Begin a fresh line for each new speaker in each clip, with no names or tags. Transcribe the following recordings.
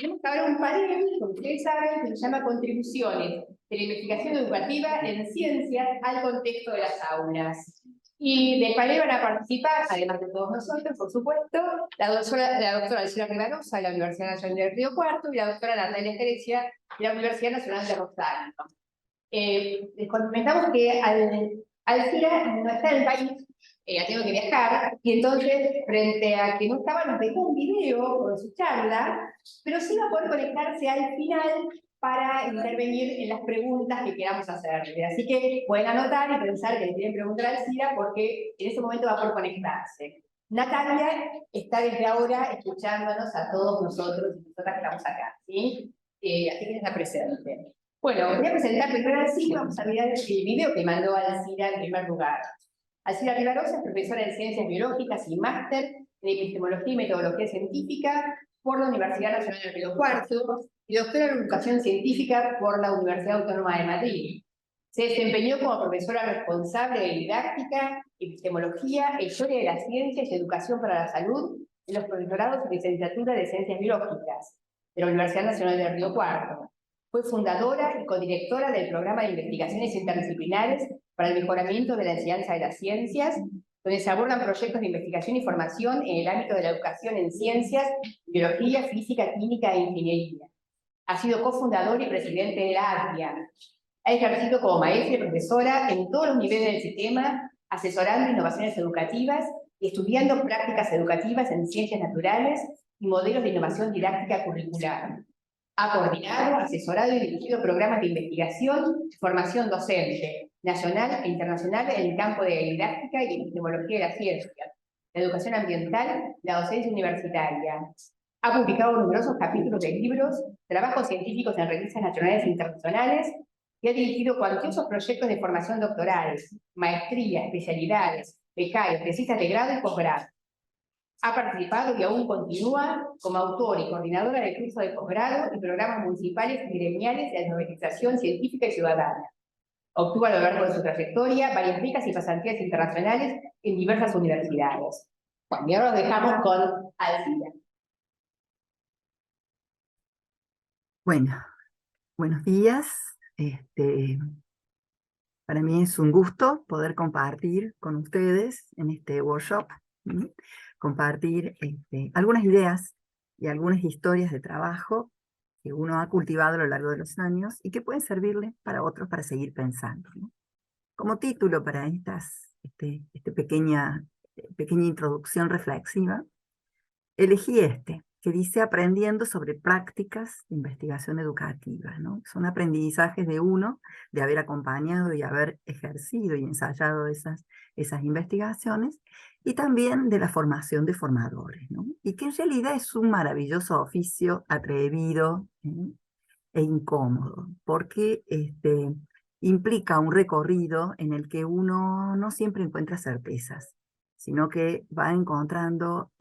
Tenemos ahora un panel, como ustedes saben, que se llama Contribuciones de la Investigación Educativa en Ciencias al Contexto de las Aulas. Y del panel van a participar, además de todos nosotros, por supuesto, la doctora Alcira Rivarosa de la Universidad Nacional de Río Cuarto y la doctora Natalia Grecia de la Universidad Nacional de Rosario. Les comentamos que Alcira no está en el país, ha tenido que viajar, y entonces, frente a que no estaba, nos dejó un video con su charla, pero sí va a poder conectarse al final para intervenir en las preguntas que queramos hacerle. Así que pueden anotar y pensar que le quieren preguntar a Alcira, porque en ese momento va a poder conectarse. Natalia está desde ahora escuchándonos a todos nosotros y nosotras que estamos acá, ¿sí? Así que está presente. Bueno, voy a presentar primero a Alcira, vamos a mirar el video que mandó Alcira en primer lugar. Alcira Rivarosa es profesora en Ciencias Biológicas y máster en Epistemología y Metodología Científica por la Universidad Nacional de Río Cuarto y doctora en Educación Científica por la Universidad Autónoma de Madrid. Se desempeñó como profesora responsable de Didáctica, Epistemología, Historia de las Ciencias y Educación para la Salud en los profesorados de Licenciatura de Ciencias Biológicas de la Universidad Nacional de Río Cuarto. Fue fundadora y codirectora del Programa de Investigaciones Interdisciplinares para el Mejoramiento de la Enseñanza de las Ciencias, donde se abordan proyectos de investigación y formación en el ámbito de la educación en ciencias, biología, física, química e ingeniería. Ha sido cofundadora y presidente de la ATIA. Ha ejercido como maestra y profesora en todos los niveles del sistema, asesorando innovaciones educativas y estudiando prácticas educativas en ciencias naturales y modelos de innovación didáctica curricular. Ha coordinado, asesorado y dirigido programas de investigación y formación docente, nacional e internacional en el campo de la didáctica y epistemología de la ciencia, la educación ambiental y la docencia universitaria. Ha publicado numerosos capítulos de libros, trabajos científicos en revistas nacionales e internacionales, y ha dirigido cuantiosos proyectos de formación doctorales, maestrías, especialidades, becarios, tesistas de grado y posgrado. Ha participado y aún continúa como autor y coordinadora de cursos de posgrado y programas municipales y gremiales de alfabetización científica y ciudadana. Obtuvo a lo largo de su trayectoria varias becas y pasantías internacionales en diversas universidades. Bueno, y ahora lo dejamos con Alcira.
Bueno, buenos días. Para mí es un gusto poder compartir con ustedes en este workshop, compartir algunas ideas y algunas historias de trabajo que uno ha cultivado a lo largo de los años y que pueden servirle para otros para seguir pensando, ¿no? Como título para esta pequeña introducción reflexiva, elegí que dice aprendiendo sobre prácticas de investigación educativa, ¿no? Son aprendizajes de uno, de haber acompañado y haber ejercido y ensayado esas investigaciones, y también de la formación de formadores, ¿no? Y que en realidad es un maravilloso oficio atrevido, e incómodo, porque implica un recorrido en el que uno no siempre encuentra certezas, sino que va encontrando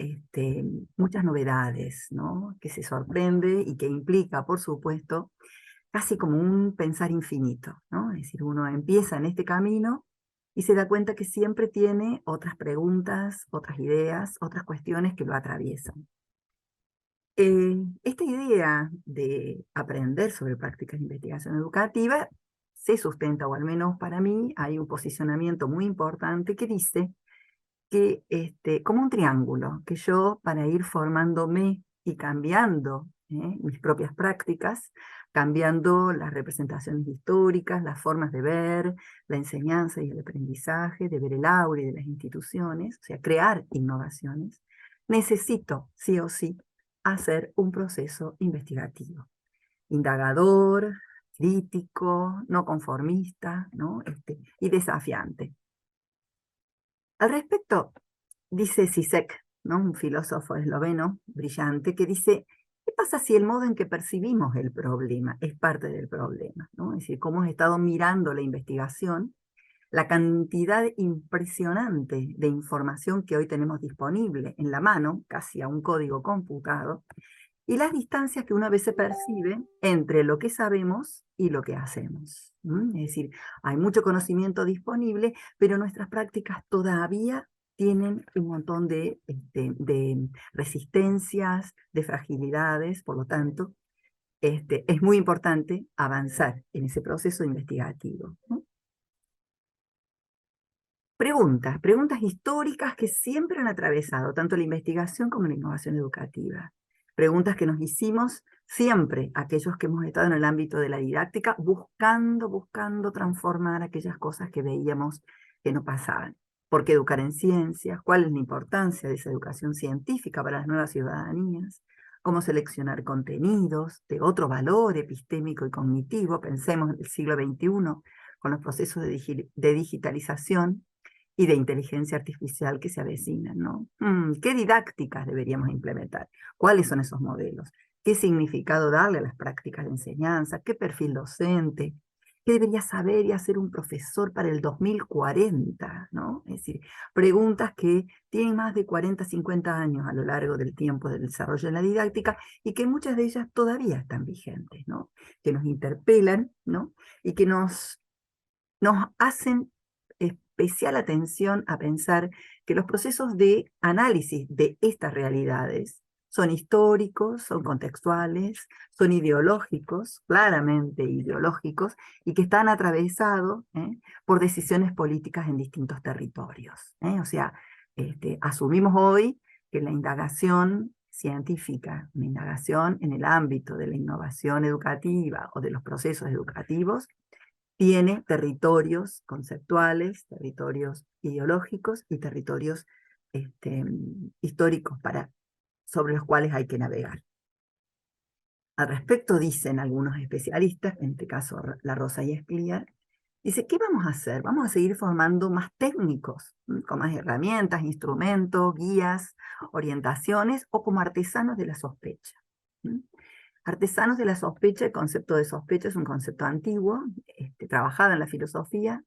muchas novedades, ¿no? Que se sorprende y que implica, por supuesto, casi como un pensar infinito, ¿no? Es decir, uno empieza en este camino y se da cuenta que siempre tiene otras preguntas, otras ideas, otras cuestiones que lo atraviesan. Esta idea de aprender sobre prácticas de investigación educativa se sustenta, o al menos para mí, hay un posicionamiento muy importante que dice que, como un triángulo, que yo para ir formándome y cambiando mis propias prácticas, cambiando las representaciones históricas, las formas de ver la enseñanza y el aprendizaje, de ver el aula y de las instituciones, o sea, crear innovaciones, necesito, sí o sí, hacer un proceso investigativo, indagador, crítico, no conformista, ¿no? Y desafiante. Al respecto, dice Zizek, ¿no? Un filósofo esloveno brillante, que dice, ¿qué pasa si el modo en que percibimos el problema es parte del problema, ¿no? Es decir, cómo hemos estado mirando la investigación, la cantidad impresionante de información que hoy tenemos disponible en la mano, casi a un código computado, y las distancias que una vez se percibe entre lo que sabemos y lo que hacemos. Es decir, hay mucho conocimiento disponible, pero nuestras prácticas todavía tienen un montón de resistencias, de fragilidades, por lo tanto, es muy importante avanzar en ese proceso investigativo, ¿no? Preguntas históricas que siempre han atravesado tanto la investigación como la innovación educativa. Preguntas que nos hicimos siempre aquellos que hemos estado en el ámbito de la didáctica, buscando transformar aquellas cosas que veíamos que no pasaban. ¿Por qué educar en ciencias? ¿Cuál es la importancia de esa educación científica para las nuevas ciudadanías? ¿Cómo seleccionar contenidos de otro valor epistémico y cognitivo? Pensemos en el siglo XXI, con los procesos de digitalización y de inteligencia artificial que se avecinan, ¿no? ¿Qué didácticas deberíamos implementar? ¿Cuáles son esos modelos? ¿Qué significado darle a las prácticas de enseñanza? ¿Qué perfil docente? ¿Qué debería saber y hacer un profesor para el 2040? ¿No? Es decir, preguntas que tienen más de 40, 50 años a lo largo del tiempo del desarrollo de la didáctica y que muchas de ellas todavía están vigentes, ¿no? Que nos interpelan, ¿no? Y que nos hacen especial atención a pensar que los procesos de análisis de estas realidades son históricos, son contextuales, son ideológicos, claramente ideológicos, y que están atravesados por decisiones políticas en distintos territorios. O sea, asumimos hoy que la indagación científica, la indagación en el ámbito de la innovación educativa o de los procesos educativos, tiene territorios conceptuales, territorios ideológicos y territorios históricos sobre los cuales hay que navegar. Al respecto dicen algunos especialistas, en este caso La Rosa y Escliar, dice, ¿qué vamos a hacer? Vamos a seguir formando más técnicos, con más herramientas, instrumentos, guías, orientaciones, o como artesanos de la sospecha. Artesanos de la sospecha, el concepto de sospecha es un concepto antiguo, trabajado en la filosofía,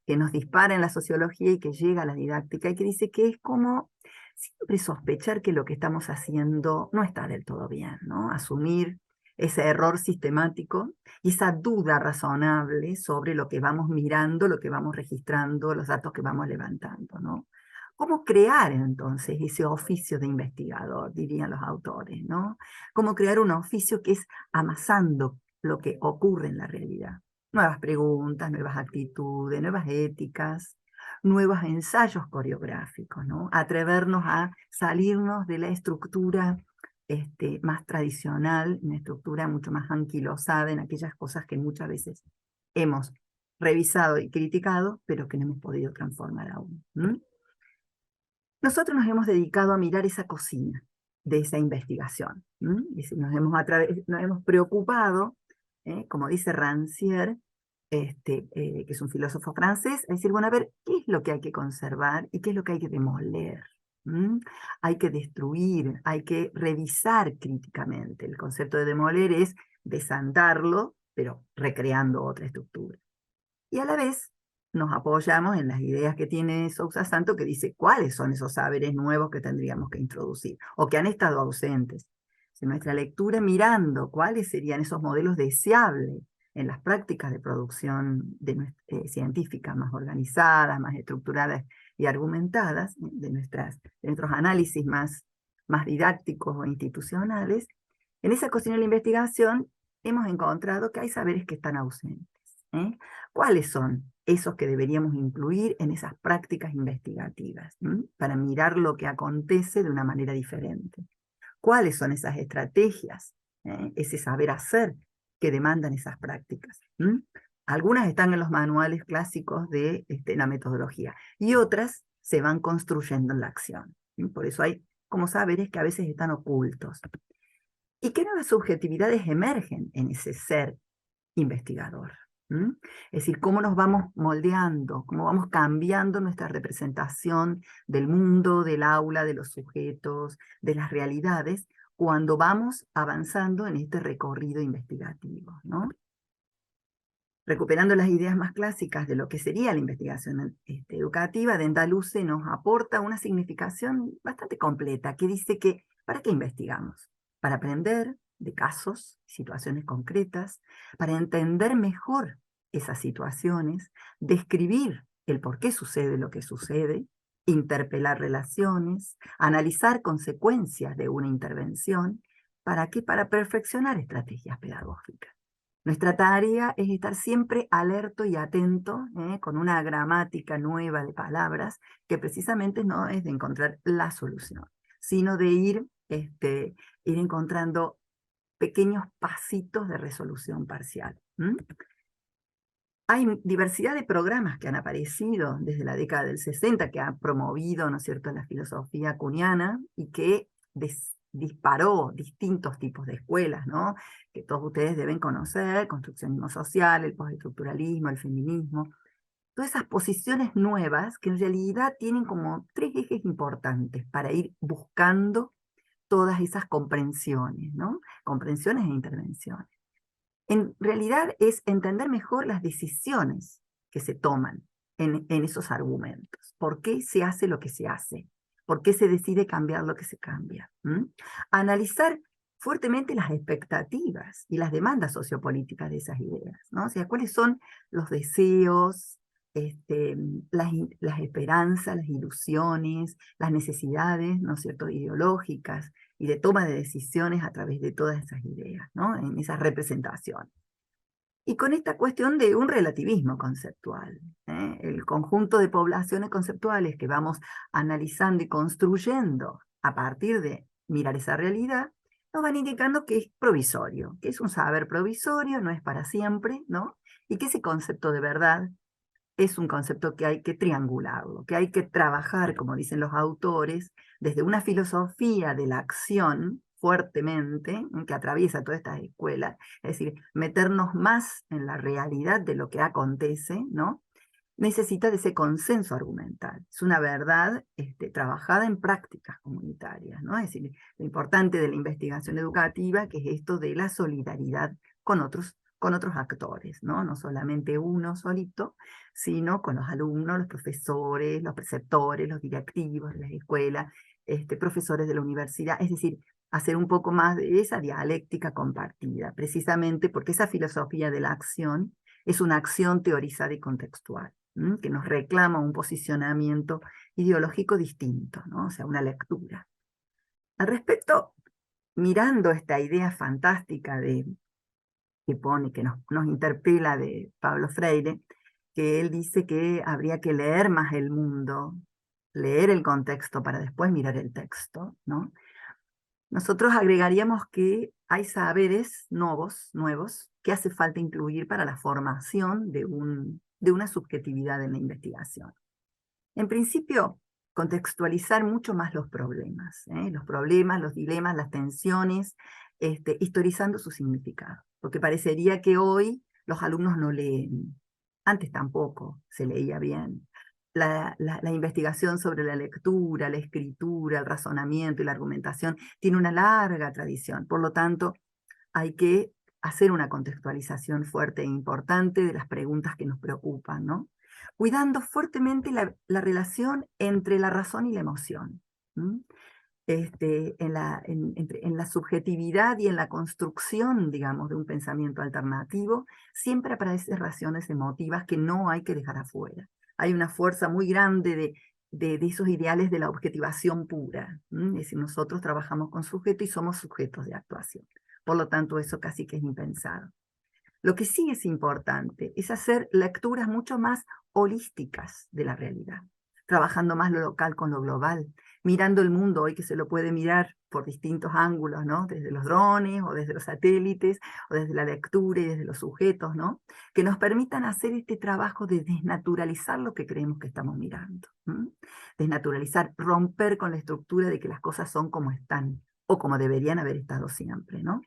que nos dispara en la sociología y que llega a la didáctica, y que dice que es como siempre sospechar que lo que estamos haciendo no está del todo bien, ¿no? Asumir ese error sistemático y esa duda razonable sobre lo que vamos mirando, lo que vamos registrando, los datos que vamos levantando, ¿no? ¿Cómo crear entonces ese oficio de investigador, dirían los autores, ¿no? ¿Cómo crear un oficio que es amasando lo que ocurre en la realidad? Nuevas preguntas, nuevas actitudes, nuevas éticas, nuevos ensayos coreográficos, ¿no? Atrevernos a salirnos de la estructura más tradicional, una estructura mucho más anquilosada en aquellas cosas que muchas veces hemos revisado y criticado, pero que no hemos podido transformar aún. Nosotros nos hemos dedicado a mirar esa cocina de esa investigación. Nos hemos preocupado, como dice Rancière, que es un filósofo francés, a decir, bueno, a ver, ¿qué es lo que hay que conservar y qué es lo que hay que demoler? Hay que destruir, hay que revisar críticamente. El concepto de demoler es desandarlo, pero recreando otra estructura. Y a la vez nos apoyamos en las ideas que tiene Sousa Santo, que dice cuáles son esos saberes nuevos que tendríamos que introducir o que han estado ausentes. En nuestra lectura, mirando cuáles serían esos modelos deseables en las prácticas de producción científica más organizadas, más estructuradas y argumentadas, de nuestros análisis más didácticos o institucionales, en esa cocina de la investigación hemos encontrado que hay saberes que están ausentes. ¿Cuáles son esos que deberíamos incluir en esas prácticas investigativas para mirar lo que acontece de una manera diferente? ¿Cuáles son esas estrategias, ese saber hacer que demandan esas prácticas? Algunas están en los manuales clásicos de la metodología y otras se van construyendo en la acción. Por eso hay como saberes que a veces están ocultos. ¿Y qué nuevas subjetividades emergen en ese ser investigador? Es decir, cómo nos vamos moldeando, cómo vamos cambiando nuestra representación del mundo, del aula, de los sujetos, de las realidades, cuando vamos avanzando en este recorrido investigativo, ¿no? Recuperando las ideas más clásicas de lo que sería la investigación educativa, Dendaluce nos aporta una significación bastante completa, que dice que, ¿para qué investigamos? Para aprender de casos, situaciones concretas, para entender mejor esas situaciones, describir el por qué sucede lo que sucede, interpelar relaciones, analizar consecuencias de una intervención. ¿Para qué? Para perfeccionar estrategias pedagógicas. Nuestra tarea es estar siempre alerto y atento, con una gramática nueva de palabras, que precisamente no es de encontrar la solución, sino de ir encontrando pequeños pasitos de resolución parcial. Hay diversidad de programas que han aparecido desde la década del 60 que han promovido, ¿no es cierto?, la filosofía kuhniana y que disparó distintos tipos de escuelas, ¿no?, que todos ustedes deben conocer: construccionismo social, el postestructuralismo, el feminismo. Todas esas posiciones nuevas que en realidad tienen como 3 ejes importantes para ir buscando todas esas comprensiones, ¿no? Comprensiones e intervenciones. En realidad es entender mejor las decisiones que se toman en esos argumentos. ¿Por qué se hace lo que se hace? ¿Por qué se decide cambiar lo que se cambia? Analizar fuertemente las expectativas y las demandas sociopolíticas de esas ideas, ¿no? O sea, cuáles son los deseos, las esperanzas, las ilusiones, las necesidades, ¿no es cierto?, ideológicas y de toma de decisiones a través de todas esas ideas, ¿no?, en esas representaciones. Y con esta cuestión de un relativismo conceptual, el conjunto de poblaciones conceptuales que vamos analizando y construyendo a partir de mirar esa realidad, nos van indicando que es provisorio, que es un saber provisorio, no es para siempre, ¿no? Y que ese concepto de verdad es un concepto que hay que triangularlo, que hay que trabajar, como dicen los autores, desde una filosofía de la acción fuertemente, que atraviesa todas estas escuelas, es decir, meternos más en la realidad de lo que acontece, ¿no? Necesita de ese consenso argumental. Es una verdad trabajada en prácticas comunitarias, ¿no? Es decir, lo importante de la investigación educativa, que es esto de la solidaridad con otros actores, ¿no? No solamente uno solito, sino con los alumnos, los profesores, los preceptores, los directivos de las escuelas, profesores de la universidad, es decir, hacer un poco más de esa dialéctica compartida, precisamente porque esa filosofía de la acción es una acción teorizada y contextual, que nos reclama un posicionamiento ideológico distinto, ¿no? O sea, una lectura. Al respecto, mirando esta idea fantástica que nos interpela de Pablo Freire, que él dice que habría que leer más el mundo, leer el contexto para después mirar el texto, ¿no? Nosotros agregaríamos que hay saberes nuevos que hace falta incluir para la formación de una subjetividad en la investigación. En principio, contextualizar mucho más los problemas, los dilemas, las tensiones, historizando su significado. Porque parecería que hoy los alumnos no leen. Antes tampoco se leía bien. La investigación sobre la lectura, la escritura, el razonamiento y la argumentación tiene una larga tradición. Por lo tanto, hay que hacer una contextualización fuerte e importante de las preguntas que nos preocupan, ¿no? Cuidando fuertemente la relación entre la razón y la emoción. En la subjetividad y en la construcción, digamos, de un pensamiento alternativo, siempre aparecen razones emotivas que no hay que dejar afuera. Hay una fuerza muy grande de esos ideales de la objetivación pura. Es decir, nosotros trabajamos con sujeto y somos sujetos de actuación. Por lo tanto, eso casi que es impensado. Lo que sí es importante es hacer lecturas mucho más holísticas de la realidad, trabajando más lo local con lo global, mirando el mundo hoy que se lo puede mirar por distintos ángulos, ¿no? Desde los drones, o desde los satélites, o desde la lectura y desde los sujetos, ¿no? Que nos permitan hacer este trabajo de desnaturalizar lo que creemos que estamos mirando. Desnaturalizar, romper con la estructura de que las cosas son como están, o como deberían haber estado siempre, ¿no?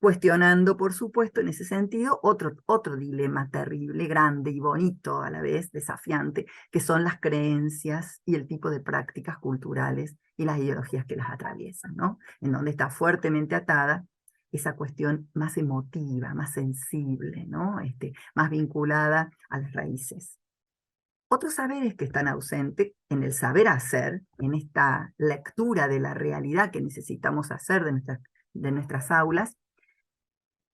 Cuestionando, por supuesto, en ese sentido, otro dilema terrible, grande y bonito a la vez, desafiante, que son las creencias y el tipo de prácticas culturales y las ideologías que las atraviesan, ¿no? En donde está fuertemente atada esa cuestión más emotiva, más sensible, ¿no? Más vinculada a las raíces. Otros saberes que están ausentes en el saber hacer, en esta lectura de la realidad que necesitamos hacer de nuestras aulas,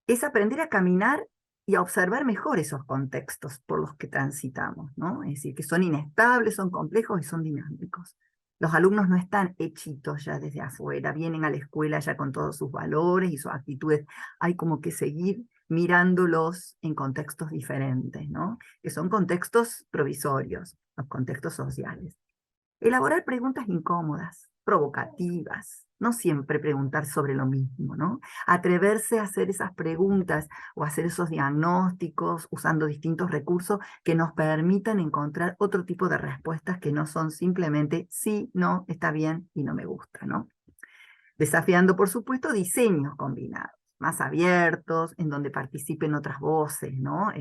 es aprender a caminar y a observar mejor esos contextos por los que transitamos, ¿no? Es decir, que son inestables, son complejos y son dinámicos. Los alumnos no están hechitos ya desde afuera, vienen a la escuela ya con todos sus valores y sus actitudes. Hay como que seguir mirándolos en contextos diferentes, ¿no? Que son contextos provisorios, los contextos sociales. Elaborar preguntas incómodas, provocativas, no siempre preguntar sobre lo mismo, ¿no? Atreverse a hacer esas preguntas o hacer esos diagnósticos usando distintos recursos que nos permitan encontrar otro tipo de respuestas que no son simplemente sí, no, está bien y no me gusta, ¿no? Desafiando, por supuesto, diseños combinados, más abiertos, en donde participen otras voces, ¿no?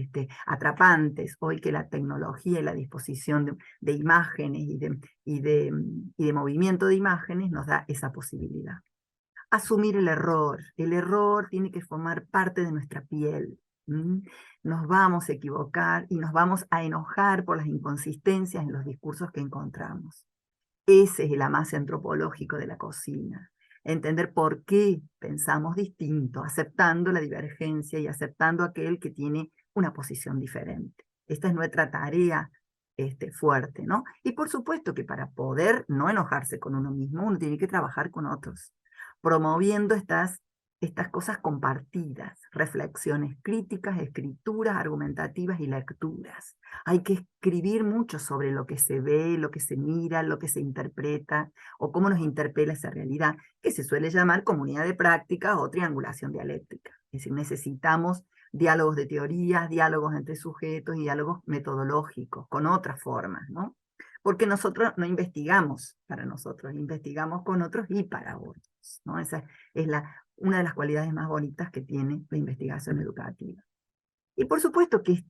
Atrapantes, hoy que la tecnología y la disposición de imágenes y de movimiento de imágenes nos da esa posibilidad. Asumir el error tiene que formar parte de nuestra piel. Nos vamos a equivocar y nos vamos a enojar por las inconsistencias en los discursos que encontramos. Ese es el avance antropológico de la cocina. Entender por qué pensamos distinto, aceptando la divergencia y aceptando aquel que tiene una posición diferente. Esta es nuestra tarea fuerte, ¿no? Y por supuesto que para poder no enojarse con uno mismo, uno tiene que trabajar con otros, promoviendo estas cosas compartidas, reflexiones críticas, escrituras argumentativas y lecturas. Hay que escribir mucho sobre lo que se ve, lo que se mira, lo que se interpreta, o cómo nos interpela esa realidad, que se suele llamar comunidad de práctica o triangulación dialéctica. Es decir, necesitamos diálogos de teorías, diálogos entre sujetos y diálogos metodológicos, con otras formas, ¿no? Porque nosotros no investigamos para nosotros, investigamos con otros y para otros, ¿no? Esa es una de las cualidades más bonitas que tiene la investigación educativa. Y por supuesto que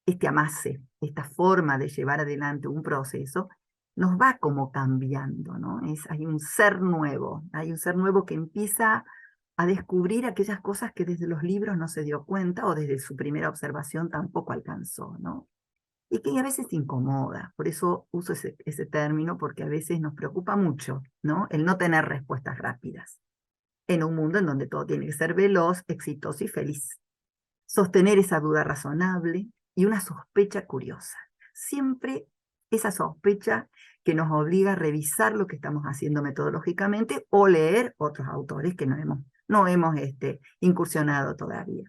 este amase, esta forma de llevar adelante un proceso, nos va como cambiando, ¿no? Hay un ser nuevo que empieza a descubrir aquellas cosas que desde los libros no se dio cuenta o desde su primera observación tampoco alcanzó, ¿no? Y que a veces incomoda, por eso uso ese término, porque a veces nos preocupa mucho, ¿no? El no tener respuestas rápidas, en un mundo en donde todo tiene que ser veloz, exitoso y feliz. Sostener esa duda razonable y una sospecha curiosa. Siempre esa sospecha que nos obliga a revisar lo que estamos haciendo metodológicamente o leer otros autores que no hemos incursionado todavía.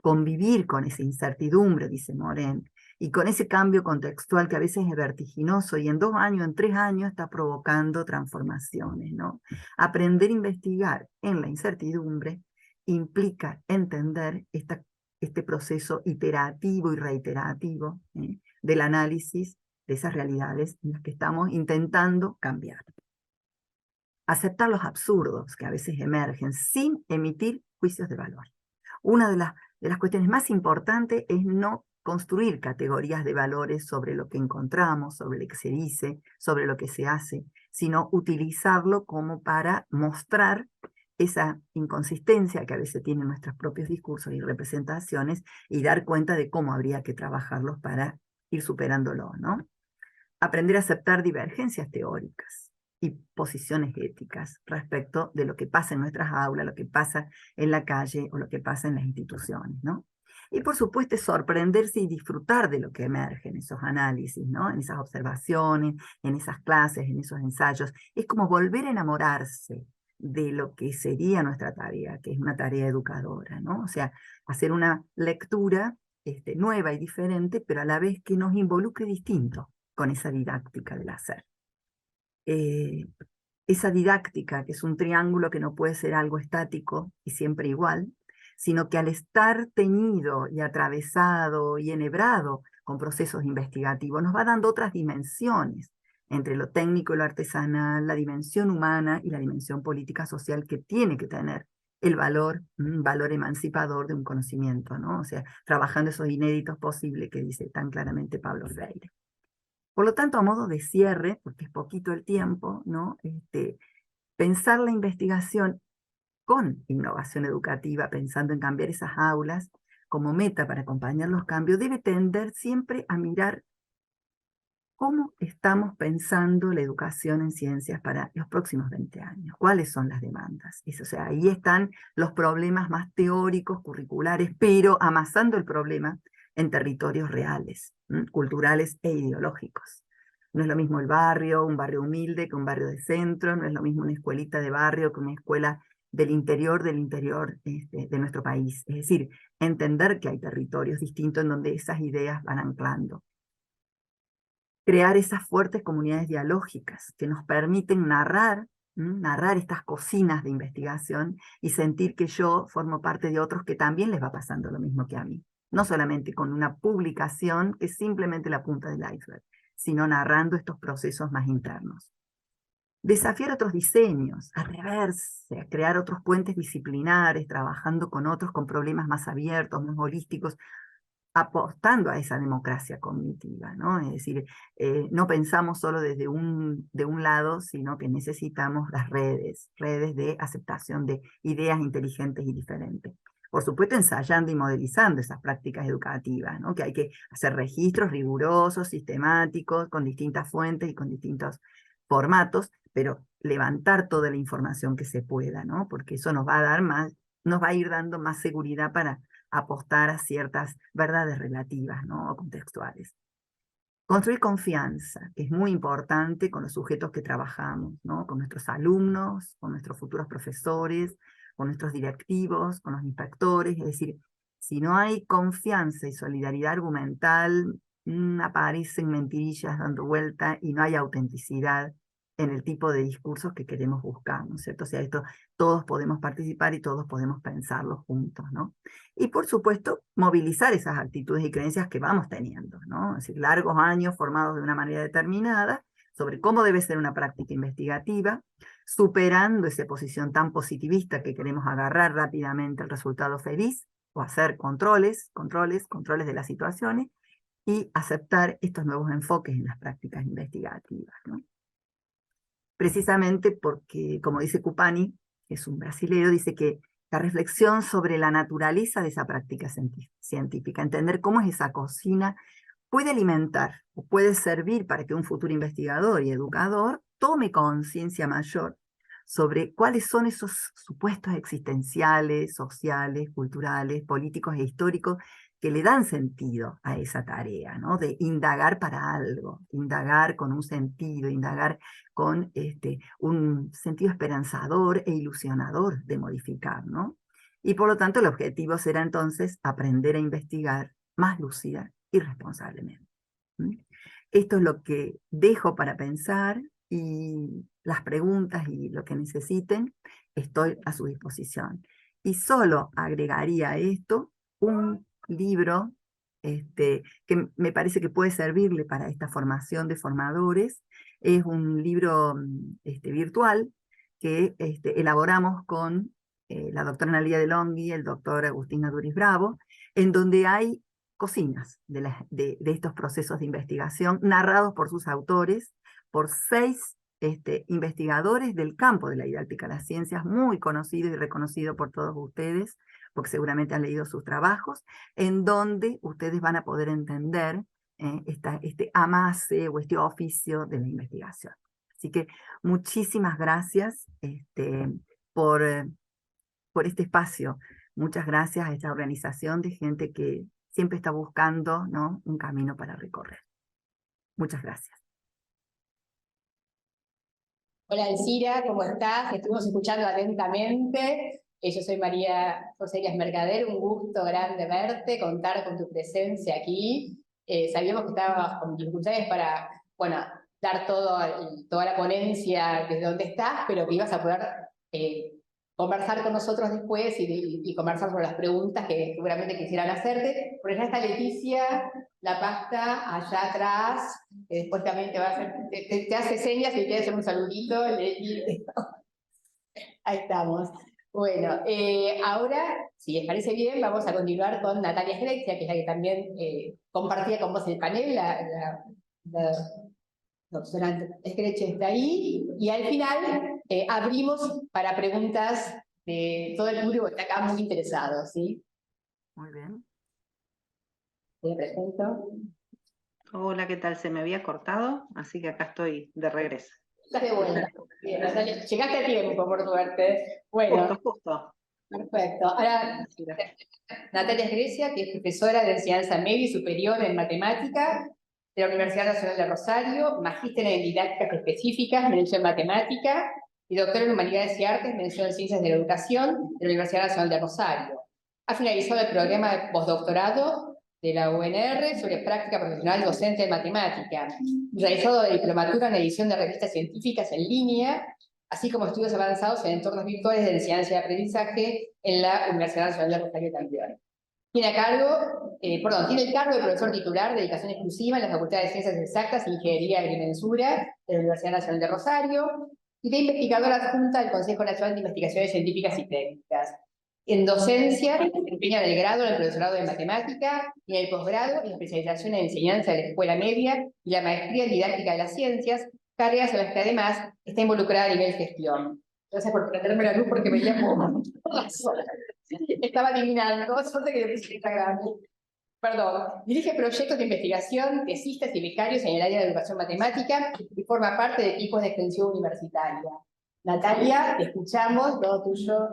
Convivir con esa incertidumbre, dice Moren, y con ese cambio contextual que a veces es vertiginoso y en 2 años, en 3 años está provocando transformaciones, ¿no? Aprender a investigar en la incertidumbre implica entender este proceso iterativo y reiterativo del análisis de esas realidades en las que estamos intentando cambiar. Aceptar los absurdos que a veces emergen sin emitir juicios de valor. Una de las cuestiones más importantes es no construir categorías de valores sobre lo que encontramos, sobre lo que se dice, sobre lo que se hace, sino utilizarlo como para mostrar esa inconsistencia que a veces tienen nuestros propios discursos y representaciones y dar cuenta de cómo habría que trabajarlos para ir superándolo, ¿no? Aprender a aceptar divergencias teóricas y posiciones éticas respecto de lo que pasa en nuestras aulas, lo que pasa en la calle o lo que pasa en las instituciones, ¿no? Y por supuesto sorprenderse y disfrutar de lo que emerge en esos análisis, ¿no? En esas observaciones, en esas clases, en esos ensayos. Es como volver a enamorarse de lo que sería nuestra tarea, que es una tarea educadora, ¿no? O sea, hacer una lectura nueva y diferente, pero a la vez que nos involucre distinto con esa didáctica del hacer. Esa didáctica, que es un triángulo que no puede ser algo estático y siempre igual, sino que al estar teñido y atravesado y enhebrado con procesos investigativos, nos va dando otras dimensiones entre lo técnico y lo artesanal, la dimensión humana y la dimensión política social que tiene que tener el valor, un valor emancipador de un conocimiento, ¿no? O sea, trabajando esos inéditos posibles que dice tan claramente Pablo Freire. Por lo tanto, a modo de cierre, porque es poquito el tiempo, ¿no? Pensar la investigación con innovación educativa, pensando en cambiar esas aulas como meta para acompañar los cambios, debe tender siempre a mirar ¿cómo estamos pensando la educación en ciencias para los próximos 20 años? ¿Cuáles son las demandas? O sea, ahí están los problemas más teóricos, curriculares, pero amasando el problema en territorios reales, culturales e ideológicos. No es lo mismo el barrio, un barrio humilde que un barrio de centro, no es lo mismo una escuelita de barrio que una escuela del interior de nuestro país. Es decir, entender que hay territorios distintos en donde esas ideas van anclando. Crear esas fuertes comunidades dialógicas que nos permiten narrar estas cocinas de investigación y sentir que yo formo parte de otros que también les va pasando lo mismo que a mí. No solamente con una publicación que es simplemente la punta del iceberg, sino narrando estos procesos más internos. Desafiar otros diseños, atreverse a crear otros puentes disciplinares, trabajando con otros con problemas más abiertos, más holísticos, apostando a esa democracia cognitiva, ¿no? Es decir, no pensamos solo desde de un lado, sino que necesitamos las redes de aceptación de ideas inteligentes y diferentes. Por supuesto, ensayando y modelizando esas prácticas educativas, ¿no? Que hay que hacer registros rigurosos, sistemáticos, con distintas fuentes y con distintos formatos, pero levantar toda la información que se pueda, ¿no? Porque eso nos va a dar nos va a ir dando más seguridad para apostar a ciertas verdades relativas, ¿no? O contextuales. Construir confianza, que es muy importante con los sujetos que trabajamos, ¿no? Con nuestros alumnos, con nuestros futuros profesores, con nuestros directivos, con los inspectores. Es decir, si no hay confianza y solidaridad argumental, aparecen mentirillas dando vuelta y no hay autenticidad en el tipo de discursos que queremos buscar, ¿no es cierto? O sea, esto todos podemos participar y todos podemos pensarlo juntos, ¿no? Y por supuesto, movilizar esas actitudes y creencias que vamos teniendo, ¿no? Es decir, largos años formados de una manera determinada sobre cómo debe ser una práctica investigativa, superando esa posición tan positivista que queremos agarrar rápidamente el resultado feliz, o hacer controles de las situaciones, y aceptar estos nuevos enfoques en las prácticas investigativas, ¿no? Precisamente porque, como dice Cupani, que es un brasilero, dice que la reflexión sobre la naturaleza de esa práctica científica, entender cómo es esa cocina, puede alimentar o puede servir para que un futuro investigador y educador tome conciencia mayor sobre cuáles son esos supuestos existenciales, sociales, culturales, políticos e históricos que le dan sentido a esa tarea, ¿no? De indagar para algo, indagar con un sentido, indagar con un sentido esperanzador e ilusionador de modificar, ¿no? Y por lo tanto el objetivo será entonces aprender a investigar más lúcida y responsablemente. Esto es lo que dejo para pensar y las preguntas y lo que necesiten, estoy a su disposición. Y solo agregaría a esto un libro que me parece que puede servirle para esta formación de formadores. Es un libro virtual que elaboramos con la doctora Analía de Longhi, el doctor Agustín Aduriz Bravo, en donde hay cocinas de estos procesos de investigación narrados por sus autores, por 6 investigadores del campo de la didáctica de las ciencias, muy conocido y reconocido por todos ustedes, porque seguramente han leído sus trabajos, en donde ustedes van a poder entender este amase o este oficio de la investigación. Así que muchísimas gracias por, eh, por este espacio. Muchas gracias a esta organización de gente que siempre está buscando, ¿no?, un camino para recorrer. Muchas gracias.
Hola Elcira, ¿cómo estás? Estuvimos escuchando atentamente. Yo soy María José Elias Mercader, un gusto grande verte, contar con tu presencia aquí. Sabíamos que estabas con dificultades para, bueno, dar toda la ponencia desde donde estás, pero que ibas a poder conversar con nosotros después y conversar sobre las preguntas que seguramente quisieran hacerte. Por allá está Leticia, la pasta allá atrás, que después también te va a hacer, te hace señas y te hace un saludito. Ahí estamos. Bueno, ahora, si les parece bien, vamos a continuar con Natalia Schrechia, que es la que también compartía con vos el panel, la doctora Schrechia está ahí, y al final abrimos para preguntas de todo el público que está acá muy interesado, ¿sí?
Muy bien.
Te presento.
Hola, ¿qué tal? Se me había cortado, así que acá estoy de regreso.
Estás de vuelta. Bien, Natalia, llegaste a tiempo, por suerte. Bueno,
Justo.
perfecto. Ahora, Natalia es Grecia, que es profesora de enseñanza media y superior en matemática de la Universidad Nacional de Rosario, magíster en didácticas específicas, mención en matemática, y doctora en humanidades y artes, mención en ciencias de la educación de la Universidad Nacional de Rosario. Ha finalizado el programa de postdoctorado de la UNR sobre práctica profesional docente de matemática. Realizado de diplomatura en edición de revistas científicas en línea, así como estudios avanzados en entornos virtuales de enseñanza y aprendizaje en la Universidad Nacional de Rosario también. Tiene el cargo de profesor titular de dedicación exclusiva en la Facultad de Ciencias Exactas e Ingeniería de Agrimensura de la Universidad Nacional de Rosario y de investigadora adjunta del Consejo Nacional de Investigaciones Científicas y Técnicas. En docencia, se desempeña en el grado en el profesorado de matemática y en el posgrado en la especialización en enseñanza de la escuela media y la maestría en didáctica de las ciencias, tareas en las que además está involucrada a nivel gestión. Gracias por prenderme la luz porque veía como estaba adivinando, suerte que le puse Instagram. Perdón. Dirige proyectos de investigación, tesistas y becarios en el área de educación matemática y forma parte de equipos de extensión universitaria. Natalia, te escuchamos, todo tuyo,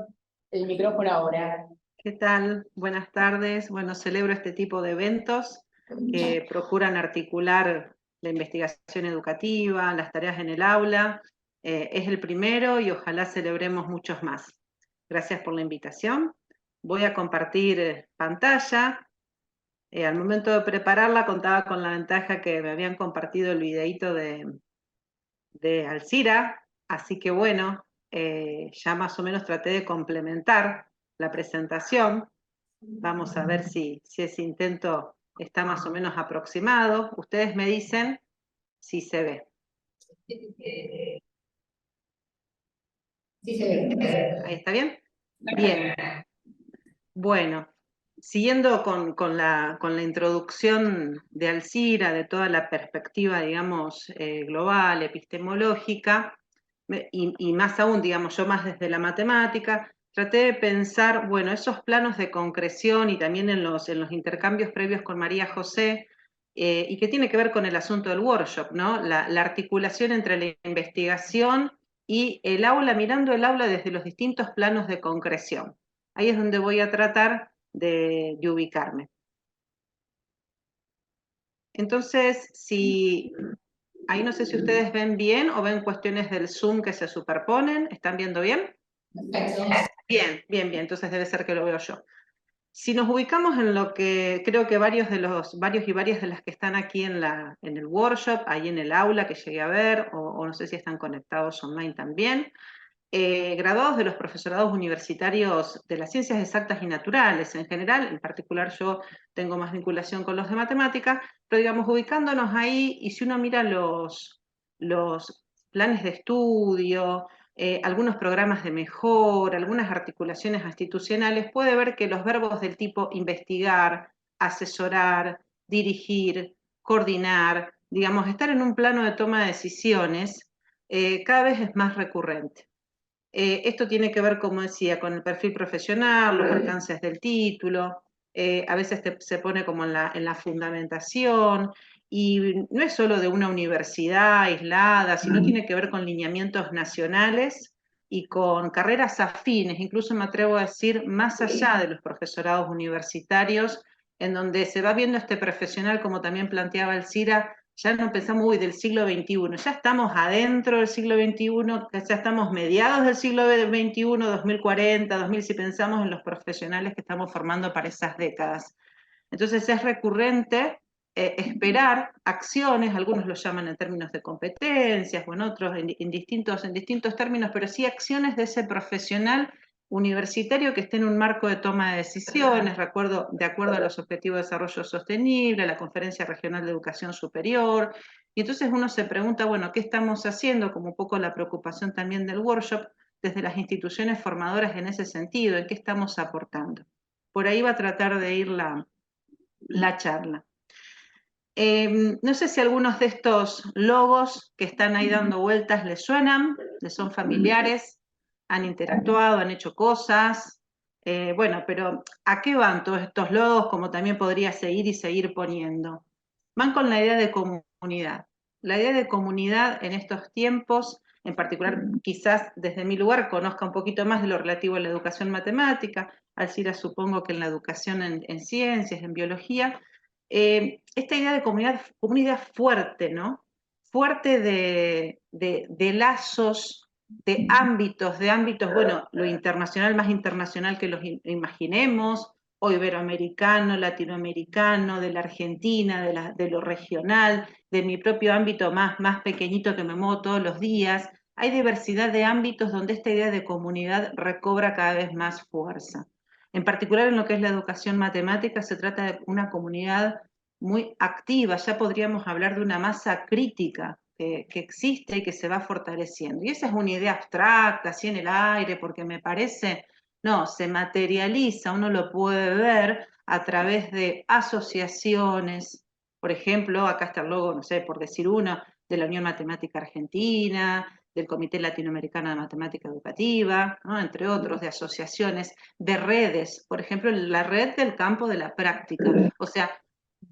el micrófono ahora.
¿Qué tal? Buenas tardes. Bueno, celebro este tipo de eventos que procuran articular la investigación educativa, las tareas en el aula. Es el primero y ojalá celebremos muchos más. Gracias por la invitación. Voy a compartir pantalla. Al momento de prepararla contaba con la ventaja que me habían compartido el videíto de Alcira, así que bueno, ya más o menos traté de complementar la presentación. Vamos a ver si ese intento está más o menos aproximado. Ustedes me dicen si se ve.
Sí, se ve.
¿Ahí está bien? Bien. Bueno, siguiendo con la introducción de Alcira, de toda la perspectiva, digamos, global, epistemológica, y más aún, digamos, yo más desde la matemática, traté de pensar, bueno, esos planos de concreción y también en los intercambios previos con María José, y que tiene que ver con el asunto del workshop, ¿no? La articulación entre la investigación y el aula, mirando el aula desde los distintos planos de concreción. Ahí es donde voy a tratar de ubicarme. Entonces, ahí no sé si ustedes ven bien o ven cuestiones del Zoom que se superponen. ¿Están viendo bien? Bien. Entonces debe ser que lo veo yo. Si nos ubicamos en lo que creo que varios y varias de las que están aquí en el workshop, ahí en el aula que llegué a ver, o no sé si están conectados online también, graduados de los profesorados universitarios de las ciencias exactas y naturales en general, en particular yo tengo más vinculación con los de matemática, pero digamos, ubicándonos ahí, y si uno mira los planes de estudio, algunos programas de mejora, algunas articulaciones institucionales, puede ver que los verbos del tipo investigar, asesorar, dirigir, coordinar, digamos, estar en un plano de toma de decisiones, cada vez es más recurrente. Esto tiene que ver, como decía, con el perfil profesional, los alcances del título, a veces se pone como en la fundamentación, y no es solo de una universidad aislada, sino tiene que ver con lineamientos nacionales y con carreras afines, incluso me atrevo a decir, más allá de los profesorados universitarios, en donde se va viendo este profesional, como también planteaba Alcira, ya no pensamos, del siglo XXI, ya estamos adentro del siglo XXI, ya estamos mediados del siglo XXI, 2040, 2000, si pensamos en los profesionales que estamos formando para esas décadas. Entonces es recurrente esperar acciones, algunos lo llaman en términos de competencias, o en otros en distintos términos, pero sí acciones de ese profesional universitario que esté en un marco de toma de decisiones, de acuerdo a los Objetivos de Desarrollo Sostenible, la Conferencia Regional de Educación Superior, y entonces uno se pregunta, bueno, ¿qué estamos haciendo? Como un poco la preocupación también del workshop, desde las instituciones formadoras en ese sentido, ¿en qué estamos aportando? Por ahí va a tratar de ir la charla. No sé si algunos de estos logos que están ahí dando vueltas les suenan, les son familiares, han interactuado, han hecho cosas. Bueno, pero ¿a qué van todos estos logos? Como también podría seguir poniendo. van con la idea de comunidad. La idea de comunidad en estos tiempos, en particular quizás desde mi lugar conozca un poquito más de lo relativo a la educación matemática, Alcira supongo que en la educación en ciencias, en biología, esta idea de comunidad, una idea fuerte, ¿no? Fuerte de lazos, de ámbitos, bueno, lo internacional, más internacional que los imaginemos, o iberoamericano, latinoamericano, de la Argentina, de lo regional, de mi propio ámbito más pequeñito que me muevo todos los días. Hay diversidad de ámbitos donde esta idea de comunidad recobra cada vez más fuerza. En particular en lo que es la educación matemática se trata de una comunidad muy activa, ya podríamos hablar de una masa crítica que existe y que se va fortaleciendo. Y esa es una idea abstracta, así en el aire, porque me parece, no, se materializa, uno lo puede ver a través de asociaciones, por ejemplo, acá está el logo, no sé, por decir uno, de la Unión Matemática Argentina, del Comité Latinoamericano de Matemática Educativa, ¿no? Entre otros, de asociaciones, de redes, por ejemplo, la red del campo de la práctica, o sea,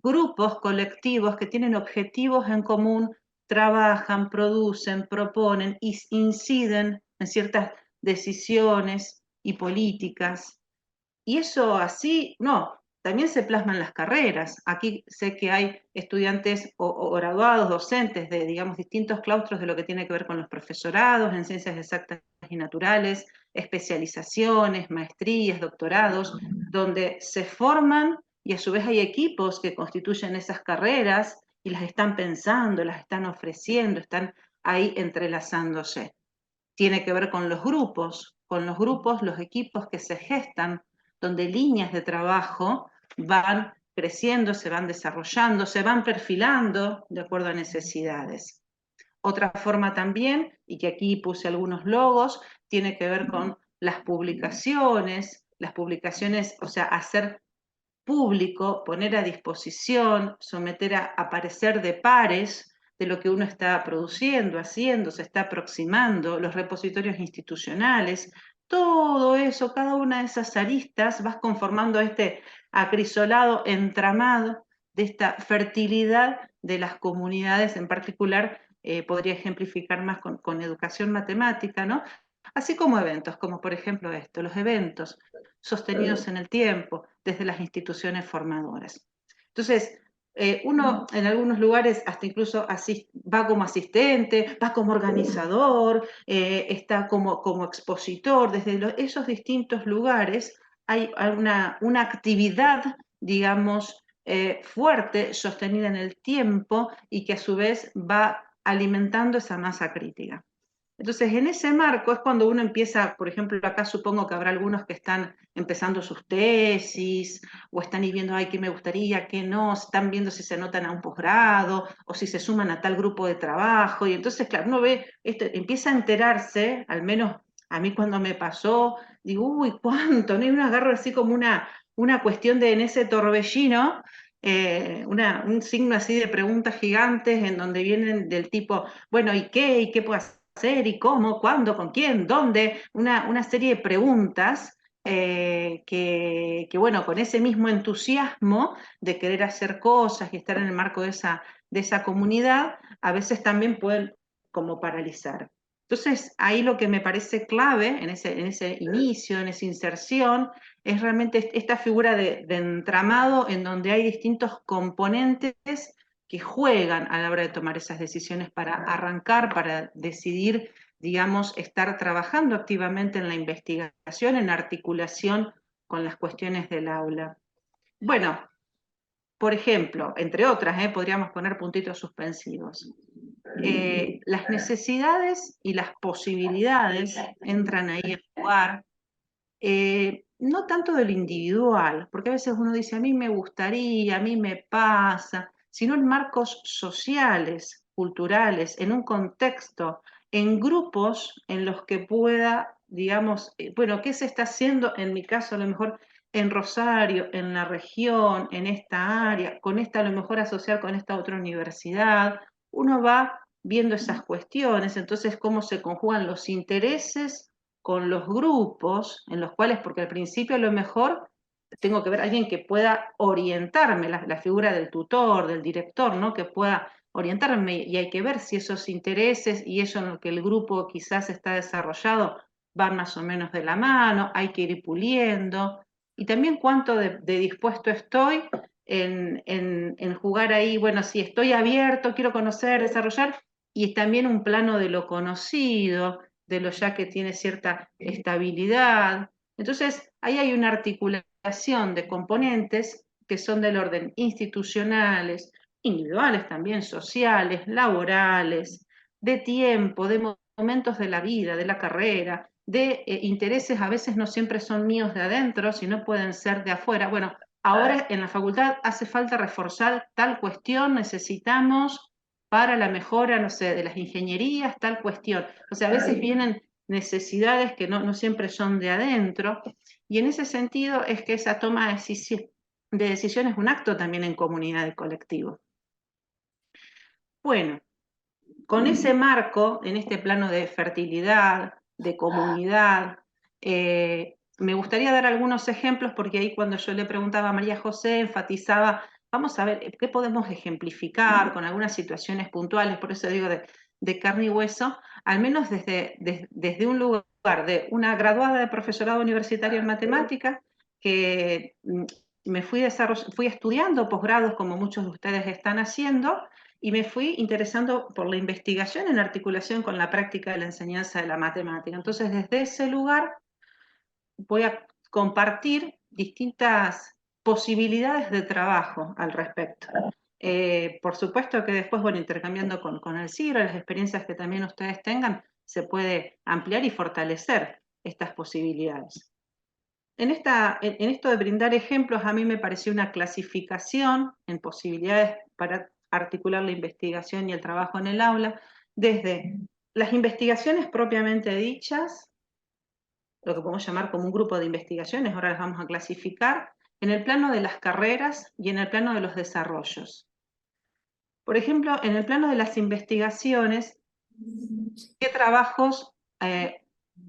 grupos colectivos que tienen objetivos en común, trabajan, producen, proponen y inciden en ciertas decisiones y políticas. Y eso así, no, también se plasman las carreras. Aquí sé que hay estudiantes o graduados, docentes de, digamos, distintos claustros de lo que tiene que ver con los profesorados en ciencias exactas y naturales, especializaciones, maestrías, doctorados, donde se forman y a su vez hay equipos que constituyen esas carreras y las están pensando, las están ofreciendo, están ahí entrelazándose. Tiene que ver con los grupos, los equipos que se gestan, donde líneas de trabajo van creciendo, se van desarrollando, se van perfilando de acuerdo a necesidades. Otra forma también, y que aquí puse algunos logos, tiene que ver con las publicaciones, o sea, hacer público, poner a disposición, someter a parecer de pares de lo que uno está produciendo, haciendo, se está aproximando, los repositorios institucionales, todo eso, cada una de esas aristas vas conformando este acrisolado entramado de esta fertilidad de las comunidades, en particular podría ejemplificar más con educación matemática, ¿no? Así como eventos, como por ejemplo esto, los eventos sostenidos en el tiempo desde las instituciones formadoras. Entonces, uno en algunos lugares hasta incluso va como asistente, va como organizador, está como expositor, desde esos distintos lugares hay una actividad, digamos, fuerte, sostenida en el tiempo y que a su vez va alimentando esa masa crítica. Entonces, en ese marco es cuando uno empieza, por ejemplo, acá supongo que habrá algunos que están empezando sus tesis, o están ahí viendo, ay, qué me gustaría, qué no, están viendo si se anotan a un posgrado, o si se suman a tal grupo de trabajo, y entonces, claro, uno ve, empieza a enterarse, al menos a mí cuando me pasó, digo, uy, ¿cuánto? ¿No? Y uno agarra así como una cuestión de en ese torbellino, un signo así de preguntas gigantes en donde vienen del tipo, bueno, ¿y qué? ¿Y qué puedo hacer? ¿Y cómo? ¿Cuándo? ¿Con quién? ¿Dónde? Una serie de preguntas que, bueno, con ese mismo entusiasmo de querer hacer cosas y estar en el marco de esa comunidad, a veces también pueden como paralizar. Entonces, ahí lo que me parece clave en ese inicio, en esa inserción, es realmente esta figura de entramado en donde hay distintos componentes que juegan a la hora de tomar esas decisiones para arrancar, para decidir, digamos, estar trabajando activamente en la investigación, en articulación con las cuestiones del aula. Bueno, por ejemplo, entre otras, podríamos poner puntitos suspensivos. Las necesidades y las posibilidades entran ahí en jugar, no tanto de lo individual, porque a veces uno dice, a mí me gustaría, a mí me pasa, sino en marcos sociales, culturales, en un contexto, en grupos en los que pueda, digamos, bueno, ¿qué se está haciendo? En mi caso, a lo mejor en Rosario, en la región, en esta área, con esta a lo mejor asociar con esta otra universidad, uno va viendo esas cuestiones, entonces cómo se conjugan los intereses con los grupos en los cuales, porque al principio a lo mejor tengo que ver a alguien que pueda orientarme, la figura del tutor, del director, ¿no? Que pueda orientarme, y hay que ver si esos intereses y eso en lo que el grupo quizás está desarrollado van más o menos de la mano, hay que ir puliendo, y también cuánto de dispuesto estoy en jugar ahí, bueno, si estoy abierto, quiero conocer, desarrollar, y también un plano de lo conocido, de lo ya que tiene cierta estabilidad. Entonces, ahí hay una articulación de componentes que son del orden institucionales, individuales también, sociales, laborales, de tiempo, de momentos de la vida, de la carrera, de intereses a veces no siempre son míos de adentro, sino pueden ser de afuera. Bueno, ahora en la facultad hace falta reforzar tal cuestión, necesitamos para la mejora, no sé, de las ingenierías, tal cuestión. O sea, a veces vienen necesidades que no siempre son de adentro, y en ese sentido es que esa toma de decisión es un acto también en comunidad y colectivo. Bueno, con ese marco, en este plano de fertilidad, de comunidad, me gustaría dar algunos ejemplos, porque ahí cuando yo le preguntaba a María José, enfatizaba, vamos a ver, ¿qué podemos ejemplificar con algunas situaciones puntuales? Por eso digo de carne y hueso, al menos desde un lugar de una graduada de profesorado universitario en matemática, que me fui estudiando posgrados como muchos de ustedes están haciendo, y me fui interesando por la investigación en articulación con la práctica de la enseñanza de la matemática. Entonces, desde ese lugar voy a compartir distintas posibilidades de trabajo al respecto. Por supuesto que después, bueno, intercambiando con el CIRO, las experiencias que también ustedes tengan, se puede ampliar y fortalecer estas posibilidades. En esto de brindar ejemplos, a mí me pareció una clasificación en posibilidades para articular la investigación y el trabajo en el aula, desde las investigaciones propiamente dichas, lo que podemos llamar como un grupo de investigaciones, ahora las vamos a clasificar, en el plano de las carreras y en el plano de los desarrollos. Por ejemplo, en el plano de las investigaciones, ¿qué trabajos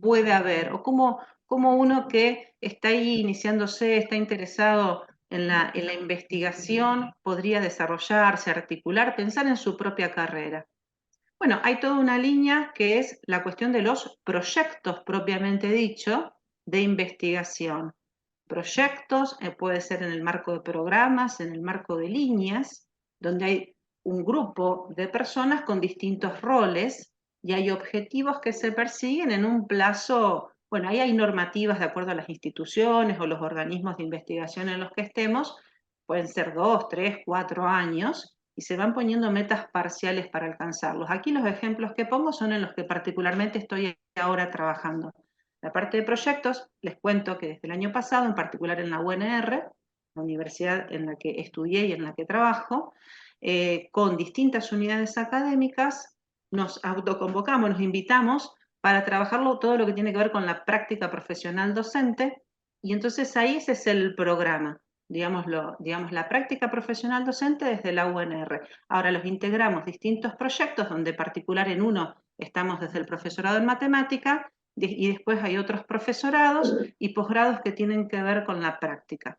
puede haber? O cómo uno que está ahí iniciándose, está interesado en la investigación, podría desarrollarse, articular, pensar en su propia carrera. Bueno, hay toda una línea que es la cuestión de los proyectos propiamente dicho de investigación. Proyectos puede ser en el marco de programas, en el marco de líneas, donde hay un grupo de personas con distintos roles y hay objetivos que se persiguen en un plazo. Bueno, ahí hay normativas de acuerdo a las instituciones o los organismos de investigación en los que estemos, pueden ser 2, 3, 4 años, y se van poniendo metas parciales para alcanzarlos. Aquí los ejemplos que pongo son en los que particularmente estoy ahora trabajando. La parte de proyectos, les cuento que desde el año pasado, en particular en la UNR, la universidad en la que estudié y en la que trabajo, con distintas unidades académicas, nos autoconvocamos, nos invitamos para trabajarlo todo lo que tiene que ver con la práctica profesional docente, y entonces ahí ese es el programa. Digamos, la práctica profesional docente desde la UNR. Ahora los integramos distintos proyectos, donde particular en uno estamos desde el profesorado en matemática, y después hay otros profesorados y posgrados que tienen que ver con la práctica.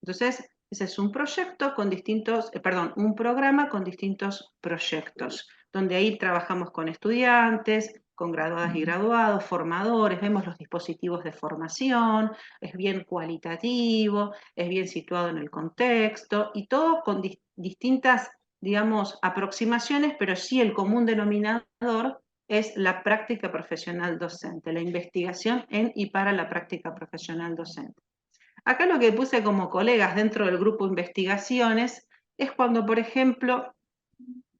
Entonces, ese es un proyecto con distintos, un programa con distintos proyectos, donde ahí trabajamos con estudiantes, con graduadas y graduados, formadores, vemos los dispositivos de formación, es bien cualitativo, es bien situado en el contexto, y todo con distintas, digamos, aproximaciones, pero sí el común denominador es la práctica profesional docente, la investigación en y para la práctica profesional docente. Acá lo que puse como colegas dentro del grupo investigaciones es cuando, por ejemplo,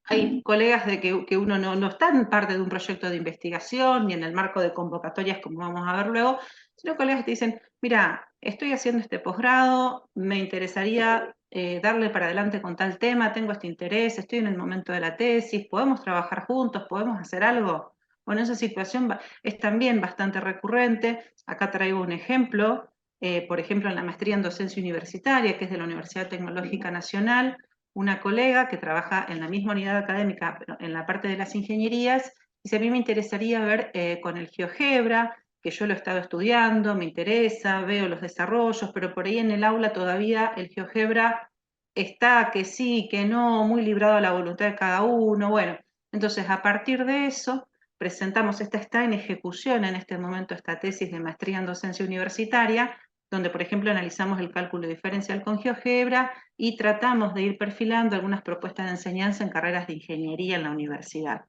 hay colegas de que uno no está en parte de un proyecto de investigación, ni en el marco de convocatorias, como vamos a ver luego, sino colegas que te dicen, mira, estoy haciendo este posgrado, me interesaría darle para adelante con tal tema, tengo este interés, estoy en el momento de la tesis, ¿podemos trabajar juntos? ¿Podemos hacer algo? Bueno, esa situación es también bastante recurrente. Acá traigo un ejemplo, por ejemplo, en la maestría en docencia universitaria, que es de la Universidad Tecnológica Nacional, una colega que trabaja en la misma unidad académica, pero en la parte de las ingenierías, dice, a mí me interesaría ver con el GeoGebra, que yo lo he estado estudiando, me interesa, veo los desarrollos, pero por ahí en el aula todavía el GeoGebra está que sí, que no, muy librado a la voluntad de cada uno. Bueno, entonces a partir de eso presentamos, está en ejecución en este momento esta tesis de maestría en docencia universitaria, donde por ejemplo analizamos el cálculo diferencial con GeoGebra y tratamos de ir perfilando algunas propuestas de enseñanza en carreras de ingeniería en la universidad.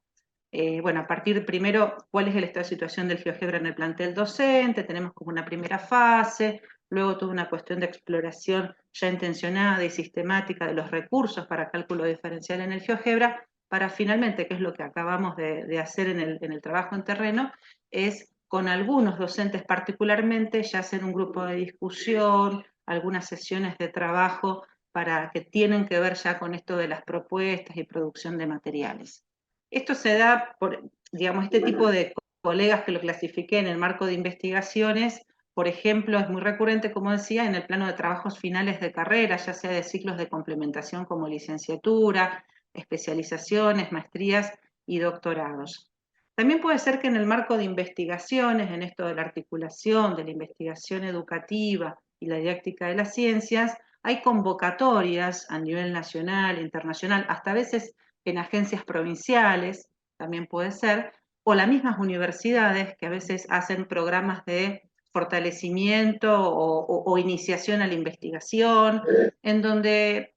Bueno, a partir primero, cuál es el estado de situación del GeoGebra en el plantel docente, tenemos como una primera fase, luego toda una cuestión de exploración ya intencionada y sistemática de los recursos para cálculo diferencial en el GeoGebra, para finalmente, que es lo que acabamos de hacer en el trabajo en terreno, es con algunos docentes particularmente ya hacer un grupo de discusión, algunas sesiones de trabajo para que tienen que ver ya con esto de las propuestas y producción de materiales. Esto se da por, digamos, este tipo de colegas que lo clasifiqué en el marco de investigaciones, por ejemplo, es muy recurrente, como decía, en el plano de trabajos finales de carrera, ya sea de ciclos de complementación como licenciatura, especializaciones, maestrías y doctorados. También puede ser que en el marco de investigaciones, en esto de la articulación, de la investigación educativa y la didáctica de las ciencias, hay convocatorias a nivel nacional, internacional, hasta a veces en agencias provinciales, también puede ser, o las mismas universidades que a veces hacen programas de fortalecimiento o iniciación a la investigación, en donde,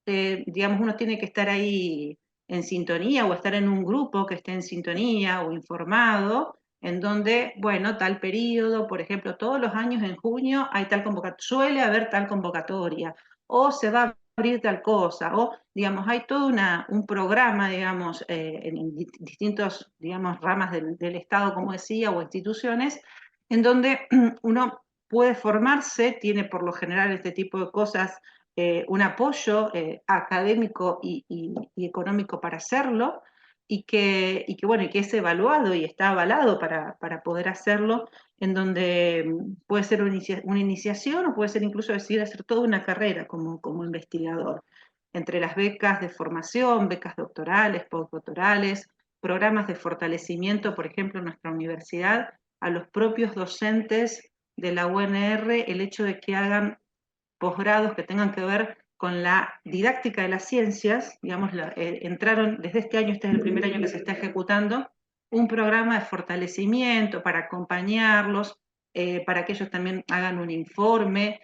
digamos, uno tiene que estar ahí en sintonía o estar en un grupo que esté en sintonía o informado, en donde, bueno, tal periodo, por ejemplo, todos los años en junio hay tal convocatoria, suele haber tal convocatoria, o se va a abrir tal cosa, o, digamos, hay todo un programa, digamos, en distintos, digamos, ramas del Estado, como decía, o instituciones, en donde uno puede formarse, tiene por lo general este tipo de cosas, un apoyo académico y económico para hacerlo, bueno, y que es evaluado y está avalado para poder hacerlo, en donde puede ser una iniciación o puede ser incluso decidir hacer toda una carrera como investigador. Entre las becas de formación, becas doctorales, postdoctorales, programas de fortalecimiento, por ejemplo, en nuestra universidad, a los propios docentes de la UNR, el hecho de que hagan posgrados que tengan que ver con la didáctica de las ciencias, digamos, entraron desde este año, este es el primer año que se está ejecutando, un programa de fortalecimiento para acompañarlos, para que ellos también hagan un informe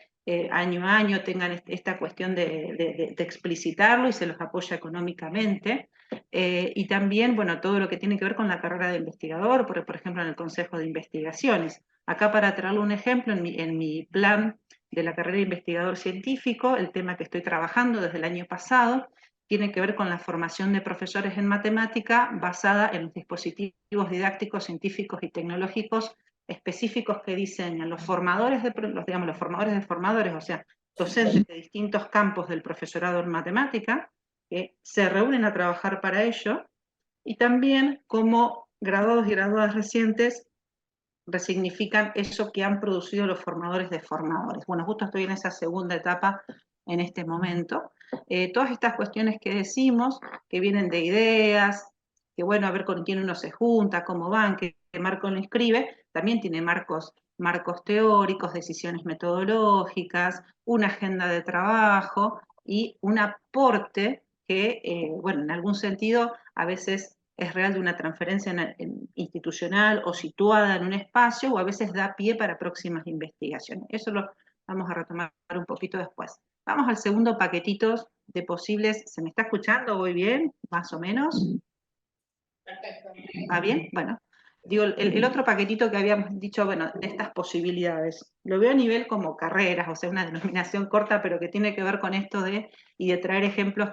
año a año, tengan esta cuestión de explicitarlo y se los apoya económicamente. Y también, bueno, todo lo que tiene que ver con la carrera de investigador, por ejemplo, en el Consejo de Investigaciones. Acá para traerle un ejemplo, en mi plan de la carrera de investigador científico, el tema que estoy trabajando desde el año pasado, tiene que ver con la formación de profesores en matemática basada en los dispositivos didácticos, científicos y tecnológicos específicos que diseñan los formadores de formadores, o sea, docentes de distintos campos del profesorado en matemática, que se reúnen a trabajar para ello, y también como graduados y graduadas recientes resignifican eso que han producido los formadores de formadores. Bueno, justo estoy en esa segunda etapa en este momento. Todas estas cuestiones que decimos, que vienen de ideas, que bueno, a ver con quién uno se junta, cómo van, qué marco lo inscribe, también tiene marcos teóricos, decisiones metodológicas, una agenda de trabajo y un aporte que, bueno, en algún sentido a veces es real de una transferencia institucional o situada en un espacio, o a veces da pie para próximas investigaciones. Eso lo vamos a retomar un poquito después. Vamos al segundo paquetito de posibles. ¿Se me está escuchando? ¿Voy bien? ¿Más o menos?
Perfecto.
¿Va bien? Bueno. Digo, el otro paquetito que habíamos dicho, bueno, de estas posibilidades, lo veo a nivel como carreras, o sea, una denominación corta, pero que tiene que ver con esto y de traer ejemplos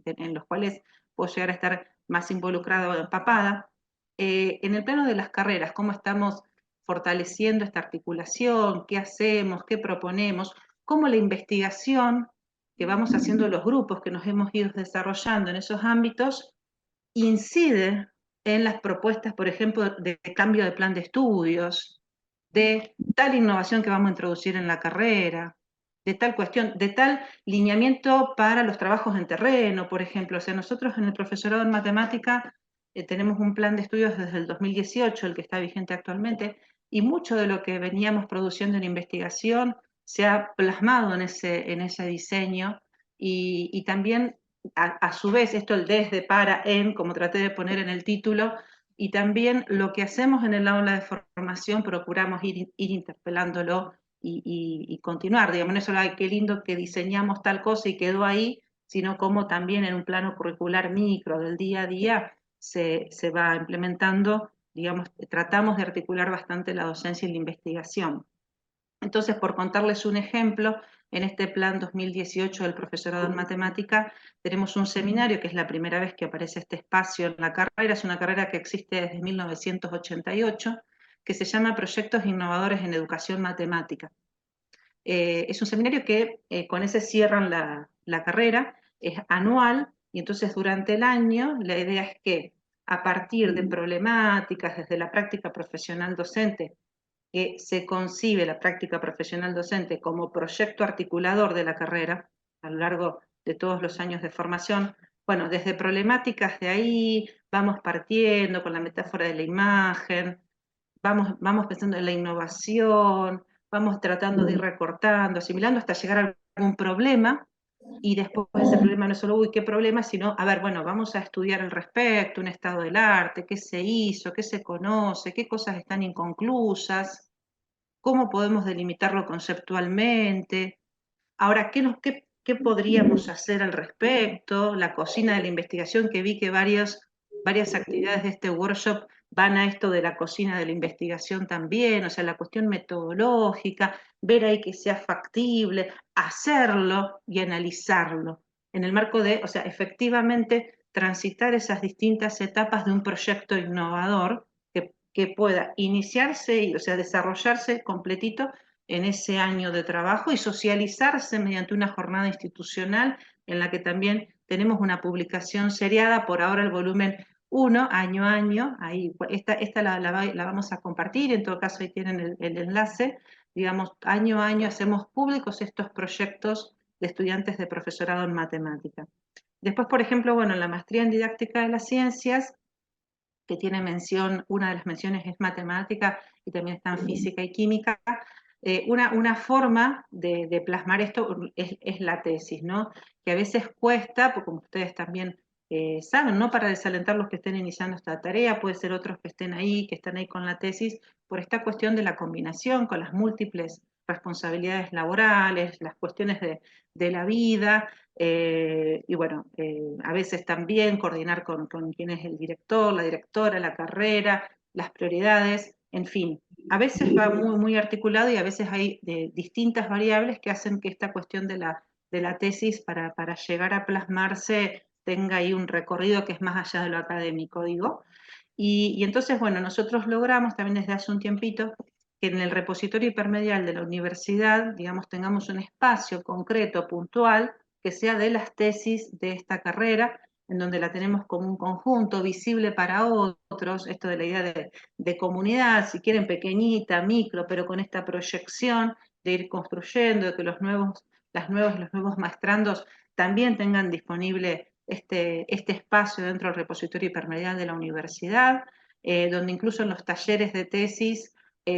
en los cuales puedo llegar a estar más involucrada o empapada. En el plano de las carreras, cómo estamos fortaleciendo esta articulación, qué hacemos, qué proponemos, cómo la investigación que vamos haciendo los grupos que nos hemos ido desarrollando en esos ámbitos incide en las propuestas, por ejemplo, de cambio de plan de estudios, de tal innovación que vamos a introducir en la carrera, de tal cuestión, de tal lineamiento para los trabajos en terreno, por ejemplo. O sea, nosotros en el profesorado en matemática tenemos un plan de estudios desde el 2018, el que está vigente actualmente, y mucho de lo que veníamos produciendo en investigación se ha plasmado en ese diseño, y también a su vez esto el desde, para, en, como traté de poner en el título, y también lo que hacemos en el aula de formación procuramos ir interpelándolo y continuar, digamos, no es solo, ay, qué lindo que diseñamos tal cosa y quedó ahí, sino como también en un plano curricular micro del día a día se va implementando, digamos, tratamos de articular bastante la docencia y la investigación. Entonces, por contarles un ejemplo, en este plan 2018 del profesorado en matemática, tenemos un seminario, que es la primera vez que aparece este espacio en la carrera, es una carrera que existe desde 1988, que se llama Proyectos Innovadores en Educación Matemática. Es un seminario que con ese cierran la carrera, es anual, y entonces durante el año la idea es que a partir de problemáticas desde la práctica profesional docente, que se concibe la práctica profesional docente como proyecto articulador de la carrera a lo largo de todos los años de formación. Bueno, desde problemáticas de ahí vamos partiendo con la metáfora de la imagen, vamos pensando en la innovación, vamos tratando de ir recortando, asimilando hasta llegar a algún problema, y después ese problema no es solo, uy, qué problema, sino, a ver, bueno, vamos a estudiar al respecto, un estado del arte, qué se hizo, qué se conoce, qué cosas están inconclusas, cómo podemos delimitarlo conceptualmente. Ahora, ¿qué podríamos hacer al respecto? La cocina de la investigación, que vi que varias actividades de este workshop van a esto de la cocina de la investigación también, o sea, la cuestión metodológica, ver ahí que sea factible, hacerlo y analizarlo, en el marco de, o sea, efectivamente transitar esas distintas etapas de un proyecto innovador que pueda iniciarse, o sea, desarrollarse completito en ese año de trabajo y socializarse mediante una jornada institucional en la que también tenemos una publicación seriada, por ahora el volumen 1, año a año, ahí, esta la vamos a compartir, en todo caso ahí tienen el enlace, digamos, año a año hacemos públicos estos proyectos de estudiantes de profesorado en matemática. Después, por ejemplo, bueno, en la maestría en didáctica de las ciencias, que tiene mención, una de las menciones es matemática y también están física y química. Una forma de plasmar esto es la tesis, ¿no? Que a veces cuesta, porque como ustedes también saben, no para desalentar los que estén iniciando esta tarea, puede ser otros que estén ahí, que están ahí con la tesis, por esta cuestión de la combinación con las múltiples responsabilidades laborales, las cuestiones de la vida, y bueno, a veces también coordinar con quién es el director, la directora, la carrera, las prioridades, en fin. A veces va muy, muy articulado y a veces hay distintas variables que hacen que esta cuestión de la tesis para llegar a plasmarse tenga ahí un recorrido que es más allá de lo académico, digo. Y entonces, bueno, nosotros logramos también desde hace un tiempito que en el repositorio hipermedial de la universidad, digamos, tengamos un espacio concreto, puntual, que sea de las tesis de esta carrera, en donde la tenemos como un conjunto visible para otros, esto de la idea de comunidad, si quieren pequeñita, micro, pero con esta proyección de ir construyendo, de que los nuevos maestrandos también tengan disponible este espacio dentro del repositorio hipermedial de la universidad, donde incluso en los talleres de tesis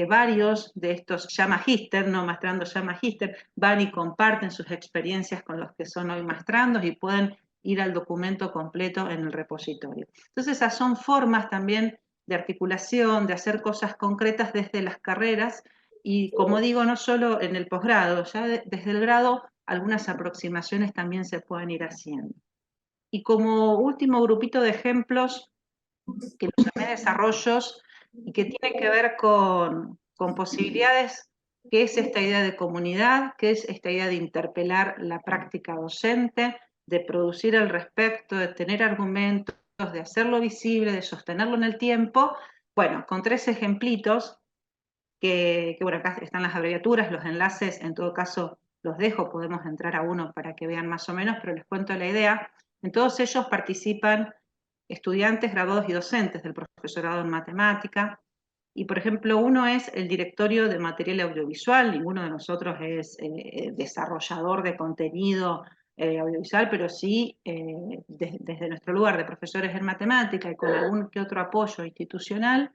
varios de estos ya magíster, no maestrandos, ya magíster, van y comparten sus experiencias con los que son hoy maestrandos y pueden ir al documento completo en el repositorio. Entonces esas son formas también de articulación, de hacer cosas concretas desde las carreras y, como digo, no solo en el posgrado, ya desde el grado algunas aproximaciones también se pueden ir haciendo. Y como último grupito de ejemplos que los llamé desarrollos y que tienen que ver con posibilidades, que es esta idea de comunidad, que es esta idea de interpelar la práctica docente, de producir al respecto, de tener argumentos, de hacerlo visible, de sostenerlo en el tiempo. Bueno, con 3 ejemplitos, que bueno, acá están las abreviaturas, los enlaces, en todo caso los dejo, podemos entrar a uno para que vean más o menos, pero les cuento la idea. En todos ellos participan estudiantes, graduados y docentes del profesorado en matemática. Y, por ejemplo, uno es el directorio de material audiovisual, ninguno de nosotros es desarrollador de contenido audiovisual, pero sí desde nuestro lugar de profesores en matemática y con algún que otro apoyo institucional,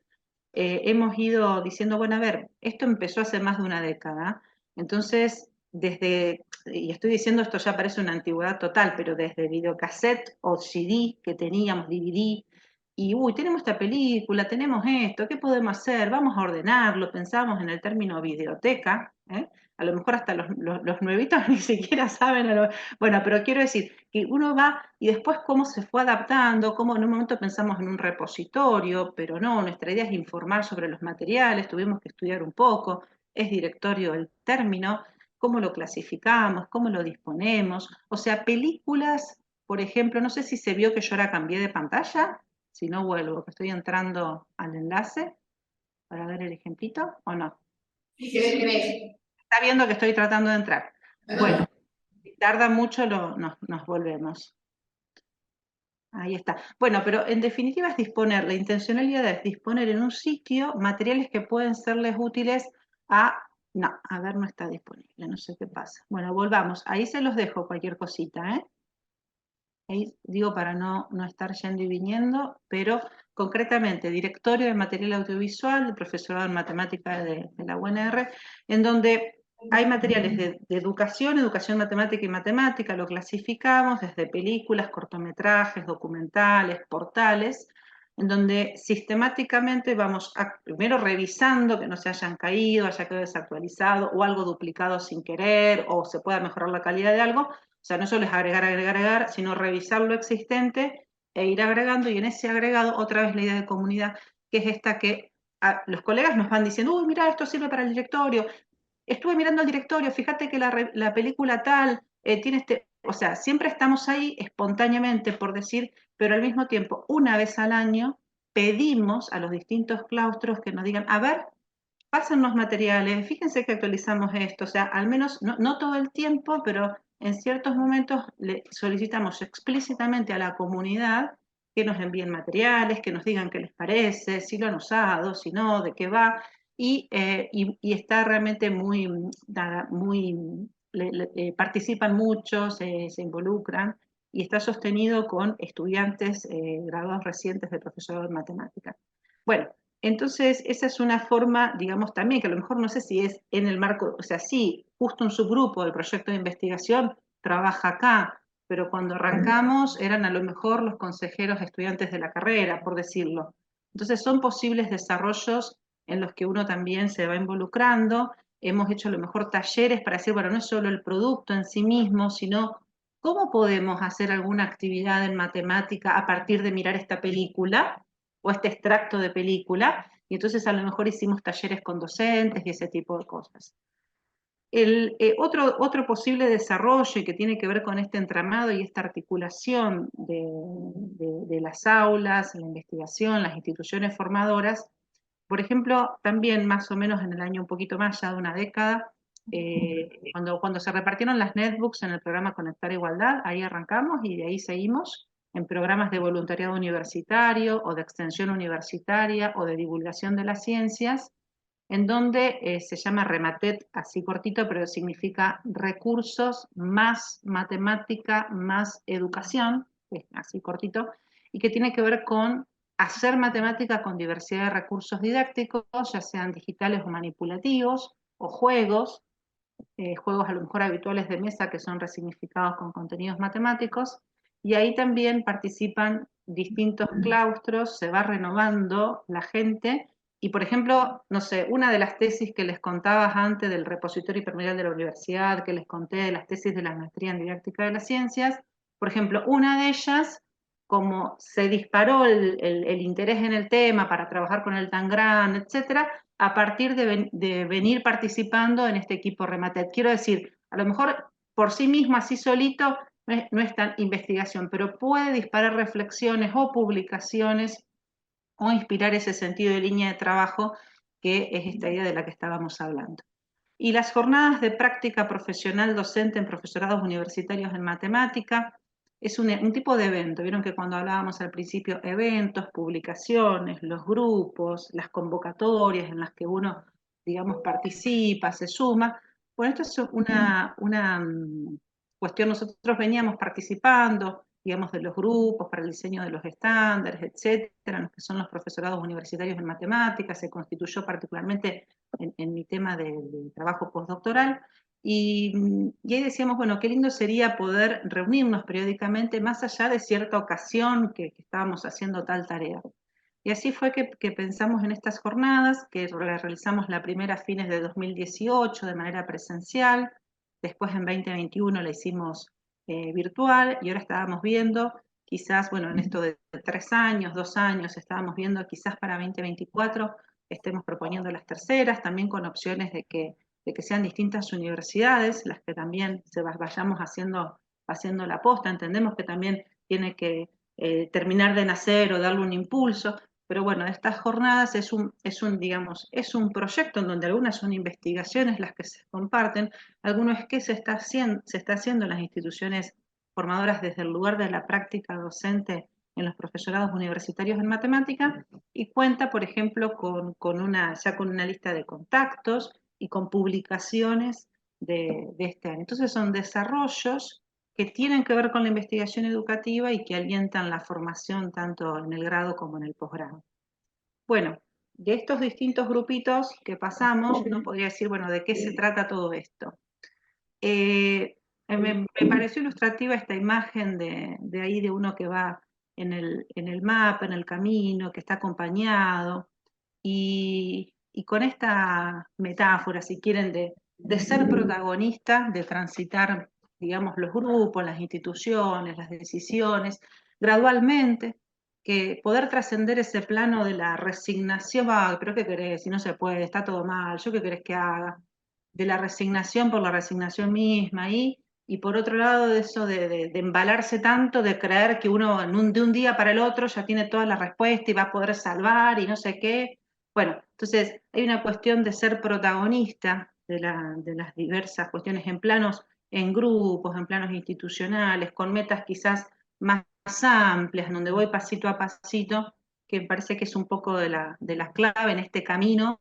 hemos ido diciendo, bueno, a ver, esto empezó hace más de una década, entonces y estoy diciendo esto ya parece una antigüedad total, pero desde videocassette o CD que teníamos, DVD, y tenemos esta película, tenemos esto, ¿qué podemos hacer? Vamos a ordenarlo, pensamos en el término videoteca, ¿eh? A lo mejor hasta los nuevitos ni siquiera saben, bueno, pero quiero decir que uno va y después cómo se fue adaptando, cómo en un momento pensamos en un repositorio, pero no, nuestra idea es informar sobre los materiales, tuvimos que estudiar un poco, es directorio el término, cómo lo clasificamos, cómo lo disponemos, o sea, películas, por ejemplo, no sé si se vio que yo ahora cambié de pantalla, si no vuelvo, que estoy entrando al enlace para ver el ejemplito, ¿o no?
Sí, se ve.
Está viendo que estoy tratando de entrar. Bueno, si tarda mucho, nos volvemos. Ahí está. Bueno, pero en definitiva es disponer, la intencionalidad es disponer en un sitio materiales que pueden serles útiles no, a ver, no está disponible, no sé qué pasa. Bueno, volvamos. Ahí se los dejo cualquier cosita, ¿eh? Ahí digo para no estar yendo y viniendo, pero concretamente, directorio de material audiovisual, del profesorado en matemática de la UNR, en donde hay materiales de educación matemática y matemática, lo clasificamos desde películas, cortometrajes, documentales, portales, en donde sistemáticamente vamos primero revisando que no se hayan caído, haya quedado desactualizado o algo duplicado sin querer, o se pueda mejorar la calidad de algo. O sea, no solo es agregar, sino revisar lo existente e ir agregando, y en ese agregado otra vez la idea de comunidad, que es esta que los colegas nos van diciendo, uy, mira, esto sirve para el directorio, estuve mirando el directorio, fíjate que la película tal tiene o sea, siempre estamos ahí espontáneamente, por decir, pero al mismo tiempo, una vez al año, pedimos a los distintos claustros que nos digan, a ver, pásennos materiales, fíjense que actualizamos esto, o sea, al menos, no todo el tiempo, pero en ciertos momentos le solicitamos explícitamente a la comunidad que nos envíen materiales, que nos digan qué les parece, si lo han usado, si no, de qué va, y está realmente participan mucho, se involucran, y está sostenido con estudiantes graduados recientes de profesorado de matemáticas. Bueno, entonces, esa es una forma, digamos, también, que a lo mejor no sé si es en el marco, o sea, sí, justo un subgrupo del proyecto de investigación trabaja acá, pero cuando arrancamos eran a lo mejor los consejeros estudiantes de la carrera, por decirlo. Entonces, son posibles desarrollos en los que uno también se va involucrando. Hemos hecho a lo mejor talleres para decir, bueno, no es solo el producto en sí mismo, sino cómo podemos hacer alguna actividad en matemática a partir de mirar esta película o este extracto de película, y entonces a lo mejor hicimos talleres con docentes y ese tipo de cosas. Otro posible desarrollo, y que tiene que ver con este entramado y esta articulación de las aulas, la investigación, las instituciones formadoras, por ejemplo, también más o menos en el año un poquito más, ya de una década, cuando se repartieron las netbooks en el programa Conectar Igualdad, ahí arrancamos y de ahí seguimos en programas de voluntariado universitario o de extensión universitaria o de divulgación de las ciencias, en donde se llama REMATET, así cortito, pero significa recursos más matemática más educación, así cortito, y que tiene que ver con hacer matemática con diversidad de recursos didácticos, ya sean digitales o manipulativos, o juegos a lo mejor habituales de mesa que son resignificados con contenidos matemáticos, y ahí también participan distintos claustros, se va renovando la gente, y por ejemplo, no sé, una de las tesis que les contabas antes del repositorio hipermedial de la universidad, que les conté de las tesis de la maestría en didáctica de las ciencias, por ejemplo, una de ellas, como se disparó el interés en el tema para trabajar con el Tangram, etcétera, a partir de venir participando en este equipo Rematet. Quiero decir, a lo mejor por sí mismo, así solito, no es tan investigación, pero puede disparar reflexiones o publicaciones o inspirar ese sentido de línea de trabajo que es esta idea de la que estábamos hablando. Y las jornadas de práctica profesional docente en profesorados universitarios en matemática es un tipo de evento. Vieron que cuando hablábamos al principio, eventos, publicaciones, los grupos, las convocatorias en las que uno, digamos, participa, se suma. Bueno, esto es una cuestión, nosotros veníamos participando digamos, de los grupos, para el diseño de los estándares, etcétera, los que son los profesorados universitarios en matemáticas, se constituyó particularmente en mi tema de trabajo postdoctoral, y ahí decíamos, bueno, qué lindo sería poder reunirnos periódicamente, más allá de cierta ocasión que estábamos haciendo tal tarea. Y así fue que pensamos en estas jornadas, que la realizamos la primera a fines de 2018 de manera presencial, después en 2021 la hicimos virtual, y ahora estábamos viendo, quizás, bueno, en esto de 3 años, 2 años, estábamos viendo quizás para 2024 estemos proponiendo las terceras, también con opciones de que sean distintas universidades las que también vayamos haciendo la posta. Entendemos que también tiene que terminar de nacer o darle un impulso, pero bueno, estas jornadas es un proyecto en donde algunas son investigaciones las que se comparten, algunos es que se está haciendo en las instituciones formadoras desde el lugar de la práctica docente en los profesorados universitarios en matemática, y cuenta, por ejemplo, con una lista de contactos y con publicaciones de este año. Entonces son desarrollos que tienen que ver con la investigación educativa y que alientan la formación tanto en el grado como en el posgrado. Bueno, de estos distintos grupitos que pasamos, uno podría decir, bueno, ¿de qué se trata todo esto? Me pareció ilustrativa esta imagen de ahí, de uno que va en el mapa, en el camino, que está acompañado, y con esta metáfora, si quieren, de ser protagonista, de transitar, digamos, los grupos, las instituciones, las decisiones, gradualmente, que poder trascender ese plano de la resignación, pero ¿qué querés? Si no se puede, está todo mal, ¿yo qué querés que haga? De la resignación por la resignación misma, y por otro lado de eso de embalarse tanto, de creer que uno de un día para el otro ya tiene toda la respuesta y va a poder salvar y no sé qué. Bueno, entonces hay una cuestión de ser protagonista de las diversas cuestiones en grupos, en planos institucionales, con metas quizás más amplias, en donde voy pasito a pasito, que me parece que es un poco de la clave en este camino,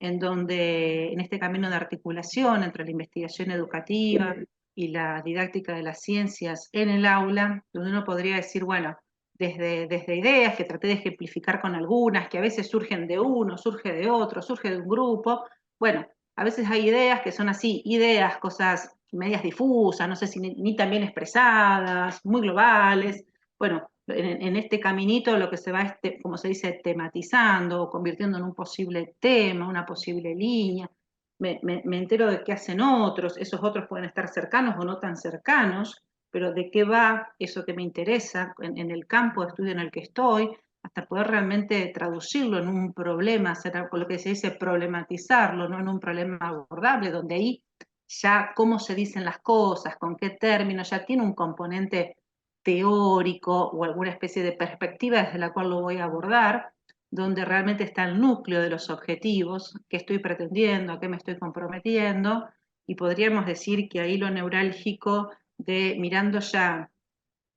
en este camino de articulación entre la investigación educativa y la didáctica de las ciencias en el aula, donde uno podría decir, bueno, desde ideas que traté de ejemplificar con algunas, que a veces surgen de uno, surge de otro, surge de un grupo. Bueno, a veces hay ideas que son así, ideas, cosas medias difusas, no sé si ni tan bien expresadas, muy globales. Bueno, en este caminito lo que se va, como se dice, tematizando, o convirtiendo en un posible tema, una posible línea. Me entero de qué hacen otros, esos otros pueden estar cercanos o no tan cercanos, pero de qué va eso que me interesa en el campo de estudio en el que estoy, hasta poder realmente traducirlo en un problema, hacer lo que se dice problematizarlo, no en un problema abordable, donde ahí ya cómo se dicen las cosas, con qué términos, ya tiene un componente teórico o alguna especie de perspectiva desde la cual lo voy a abordar, donde realmente está el núcleo de los objetivos, qué estoy pretendiendo, a qué me estoy comprometiendo, y podríamos decir que ahí lo neurálgico de mirando ya,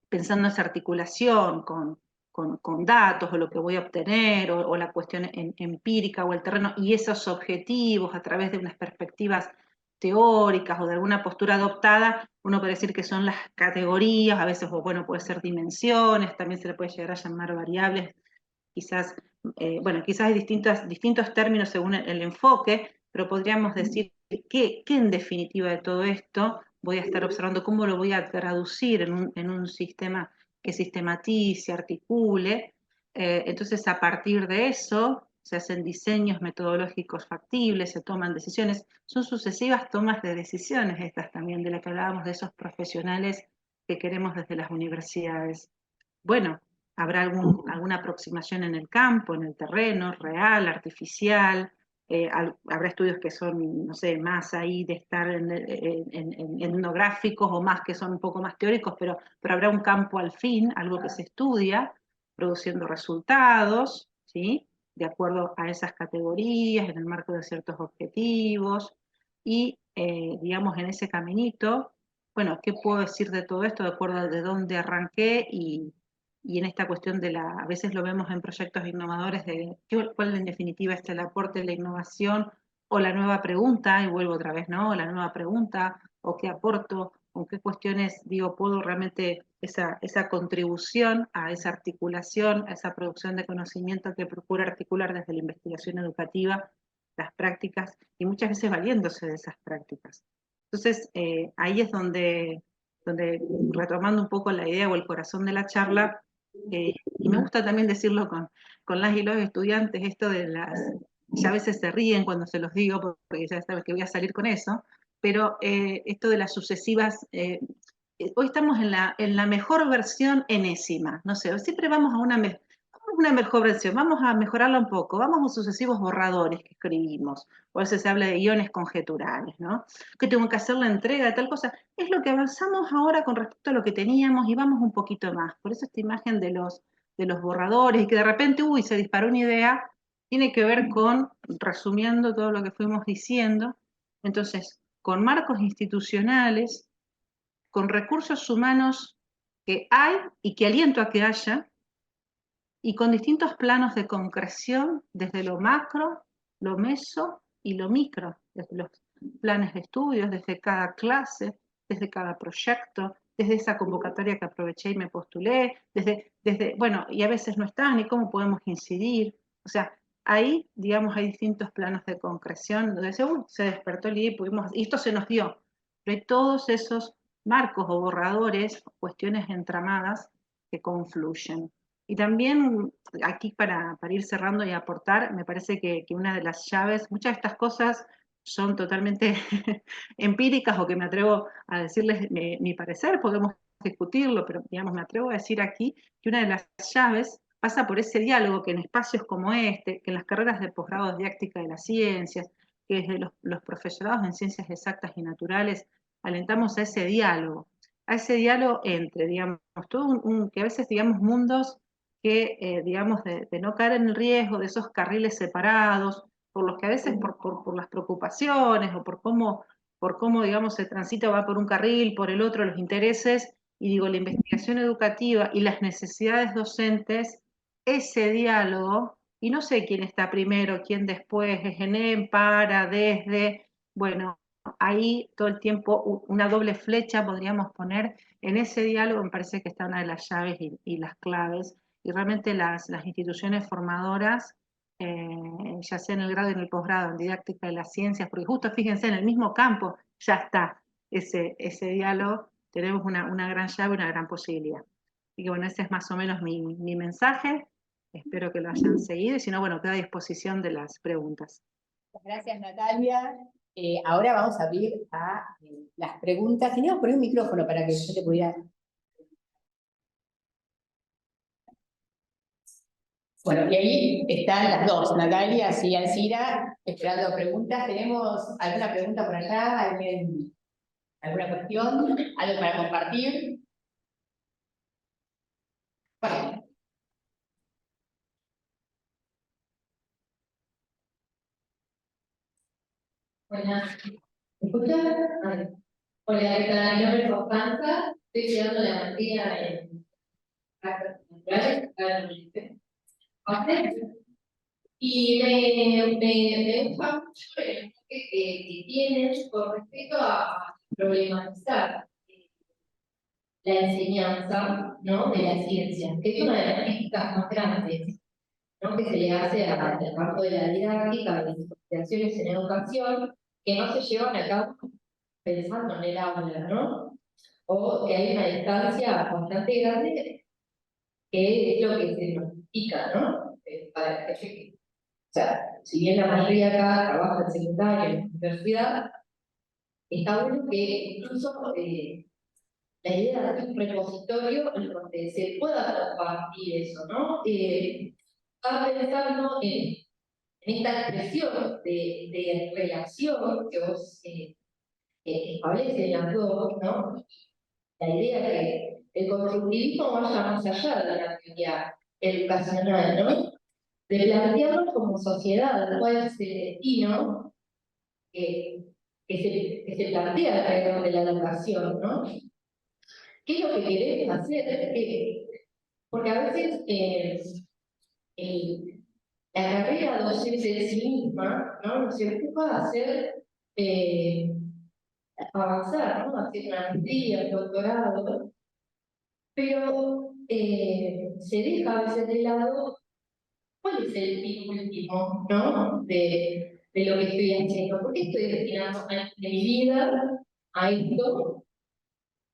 pensando esa articulación con datos o lo que voy a obtener, o la cuestión empírica o el terreno, y esos objetivos a través de unas perspectivas teóricas o de alguna postura adoptada, uno puede decir que son las categorías, a veces, o bueno, puede ser dimensiones, también se le puede llegar a llamar variables, quizás, bueno, quizás hay distintos términos según el enfoque, pero podríamos decir que en definitiva de todo esto voy a estar observando cómo lo voy a traducir en un sistema que sistematice, articule. Entonces, a partir de eso, se hacen diseños metodológicos factibles, se toman decisiones. Son sucesivas tomas de decisiones estas también, de las que hablábamos, de esos profesionales que queremos desde las universidades. Bueno, habrá alguna aproximación en el campo, en el terreno, real, artificial. Habrá estudios que son, no sé, más ahí de estar en etnográficos, o más que son un poco más teóricos, pero habrá un campo al fin, algo que se estudia, produciendo resultados, ¿sí? De acuerdo a esas categorías, en el marco de ciertos objetivos, y digamos en ese caminito, bueno, ¿qué puedo decir de todo esto de acuerdo a de dónde arranqué y en esta cuestión a veces lo vemos en proyectos innovadores, de cuál en definitiva es el aporte de la innovación o la nueva pregunta, y vuelvo otra vez, ¿no? La nueva pregunta, o qué aporto, o qué cuestiones, digo, puedo realmente esa contribución a esa articulación, a esa producción de conocimiento que procura articular desde la investigación educativa las prácticas y muchas veces valiéndose de esas prácticas. Entonces, ahí es donde retomando un poco la idea o el corazón de la charla, y me gusta también decirlo con las y los estudiantes, esto de ya a veces se ríen cuando se los digo, porque ya saben que voy a salir con eso, pero esto de las sucesivas, hoy estamos en la mejor versión enésima, no sé, siempre vamos a una mejor versión, vamos a mejorarla un poco, vamos a sucesivos borradores que escribimos, o a veces se habla de guiones conjeturales, ¿no? Que tengo que hacer la entrega de tal cosa, es lo que avanzamos ahora con respecto a lo que teníamos y vamos un poquito más, por eso esta imagen de los borradores y que de repente, uy, se disparó una idea, tiene que ver con, resumiendo todo lo que fuimos diciendo, entonces, con marcos institucionales, con recursos humanos que hay y que aliento a que haya, y con distintos planos de concreción, desde lo macro, lo meso y lo micro, desde los planes de estudios, desde cada clase, desde cada proyecto, desde esa convocatoria que aproveché y me postulé, bueno, y a veces no están, y cómo podemos incidir. O sea, ahí, digamos, hay distintos planos de concreción, donde se despertó el día y esto se nos dio. Pero hay todos esos marcos o borradores, cuestiones entramadas que confluyen. Y también aquí para ir cerrando y aportar, me parece que una de las llaves, muchas de estas cosas son totalmente empíricas o que me atrevo a decirles mi parecer, podemos discutirlo, pero digamos, me atrevo a decir aquí que una de las llaves pasa por ese diálogo que en espacios como este, que en las carreras de posgrado de didáctica de las ciencias, que desde los profesorados en ciencias exactas y naturales alentamos a ese diálogo entre, digamos, todo que a veces, digamos, mundos que, digamos, de no caer en el riesgo de esos carriles separados, por los que a veces por las preocupaciones o por cómo, digamos, se transita, va por un carril, por el otro, los intereses, y digo, la investigación educativa y las necesidades docentes, ese diálogo, y no sé quién está primero, quién después, es en, para, desde, bueno, ahí todo el tiempo una doble flecha podríamos poner en ese diálogo, me parece que está una de las llaves y las claves, y realmente las instituciones formadoras, ya sea en el grado y en el posgrado, en didáctica de las ciencias, porque justo fíjense, en el mismo campo ya está ese diálogo, tenemos una gran llave, una gran posibilidad. Y que bueno, ese es más o menos mi mensaje, espero que lo hayan seguido, y si no, bueno, queda a disposición de las preguntas.
Gracias, Natalia. Ahora vamos a abrir a las preguntas. Teníamos por ahí un micrófono para que yo te pudiera... Bueno, y ahí están las dos, Natalia y Alcira, esperando preguntas. ¿Tenemos alguna pregunta por allá? ¿Alguna cuestión? ¿Algo para compartir? Bueno.
Buenas. ¿Me escuchas? Hola, ¿qué tal? Mi nombre es Constanza, estoy estudiando la maestría en prácticas naturales acá en la UNICE. Y me gusta mucho el enfoque que tienen con respecto a problematizar la enseñanza, ¿no?, de la ciencia, que es una de las críticas más grandes, ¿no?, que se le hace al campo de la didáctica, de las investigaciones en educación, que no se llevan a cabo pensando en el aula, ¿no? O que hay una distancia bastante grande, que es lo que se nos indica, ¿no? Para que, o sea, si bien la mayoría acá trabaja en secundaria, en la universidad, está bueno que incluso la idea de hacer un repositorio en donde se pueda compartir eso, ¿no? Estaba pensando en esta expresión de relación que vos establecen las dos, ¿no? La idea de que el constructivismo vaya más allá de la teoría educacional, ¿no? De plantearnos como sociedad cuál es el destino que se plantea alrededor de la educación, ¿no? ¿Qué es lo que queremos hacer? Porque a veces la carrera docente en sí misma, ¿no?, nos empuja a hacer, avanzar, ¿no?, hacer una maestría, un doctorado, pero se deja a veces de lado cuál es el fin último, ¿no? De lo que estoy haciendo. ¿Por qué estoy destinando años de mi vida a esto?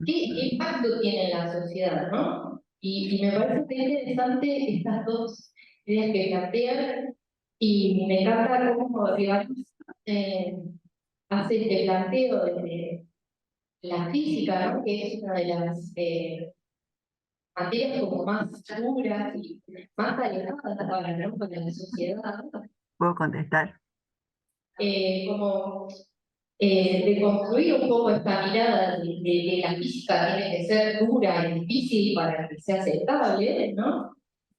¿Qué impacto tiene en la sociedad, no? Y me parece interesante estas dos ideas que plantean, y me encanta cómo Rivas hace este planteo desde la física, ¿no? Que es una de las materias como más duras y más alejadas para, ¿no? Para la sociedad,
¿Puedo contestar?
como de construir un poco esta mirada de que la física tiene que ser dura y difícil para que sea aceptable, ¿no?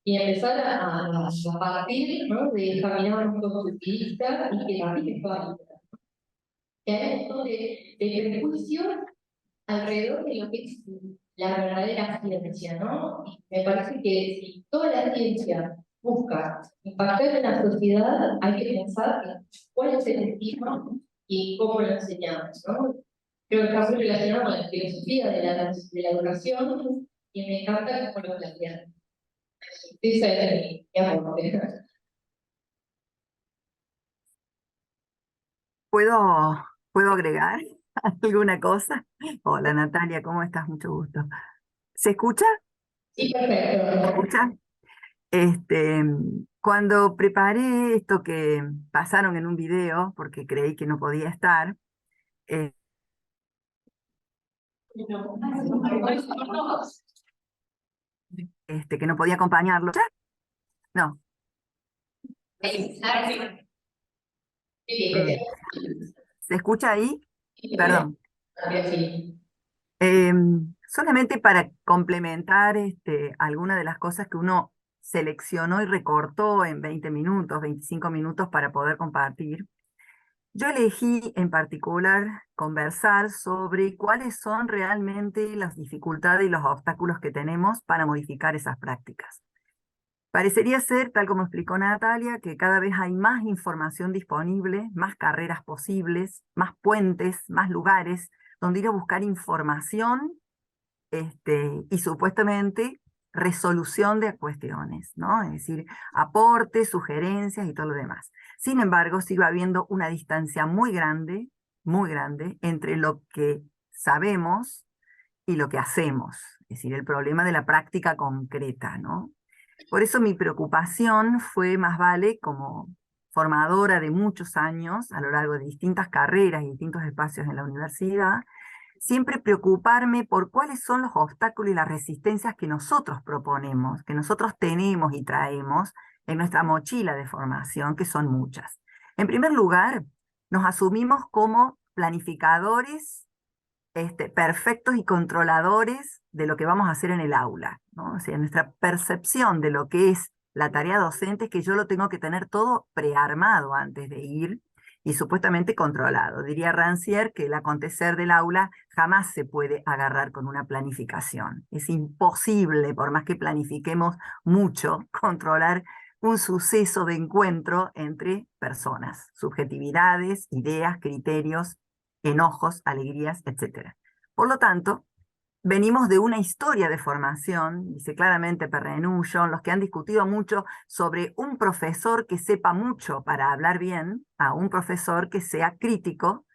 Y empezar a partir, ¿no? De caminar un poco utilista y que también es válida. Que hay un montón de prejuicios alrededor de lo que es la verdadera ciencia, ¿no? Y me parece que si toda la ciencia busca impactar en la sociedad, hay que pensar en cuál es el destino y cómo lo enseñamos, ¿no? Creo que está muy relacionado con la filosofía de la educación y me encanta cómo lo plantean. Esa es mi aporte.
¿Puedo agregar alguna cosa? Hola Natalia, ¿cómo estás? Mucho gusto. ¿Se escucha?
Sí,
¿Se
perfecto.
escucha? Este, cuando preparé esto que pasaron en un video, porque creí que no podía estar, eh, que no podía acompañarlo. ¿Ya? No. Mm. ¿Se escucha ahí? Perdón. Solamente para complementar alguna de las cosas que uno seleccionó y recortó en 20 minutos, 25 minutos para poder compartir. Yo elegí en particular conversar sobre cuáles son realmente las dificultades y los obstáculos que tenemos para modificar esas prácticas. Parecería ser, tal como explicó Natalia, que cada vez hay más información disponible, más carreras posibles, más puentes, más lugares donde ir a buscar información y supuestamente resolución de cuestiones, ¿no? Es decir, aportes, sugerencias y todo lo demás. Sin embargo, sigue habiendo una distancia muy grande entre lo que sabemos y lo que hacemos. Es decir, el problema de la práctica concreta, ¿no? Por eso mi preocupación fue, más vale, como formadora de muchos años a lo largo de distintas carreras y distintos espacios en la universidad, siempre preocuparme por cuáles son los obstáculos y las resistencias que nosotros proponemos, que nosotros tenemos y traemos en nuestra mochila de formación, que son muchas. En primer lugar, nos asumimos como planificadores perfectos y controladores de lo que vamos a hacer en el aula, ¿no? O sea, nuestra percepción de lo que es la tarea docente es que yo lo tengo que tener todo prearmado antes de ir y supuestamente controlado. Diría Rancière que el acontecer del aula jamás se puede agarrar con una planificación. Es imposible, por más que planifiquemos mucho, controlar un suceso de encuentro entre personas, subjetividades, ideas, criterios, enojos, alegrías, etc. Por lo tanto, venimos de una historia de formación, dice claramente Perrenullo, los que han discutido mucho sobre un profesor que sepa mucho para hablar bien, a un profesor que sea crítico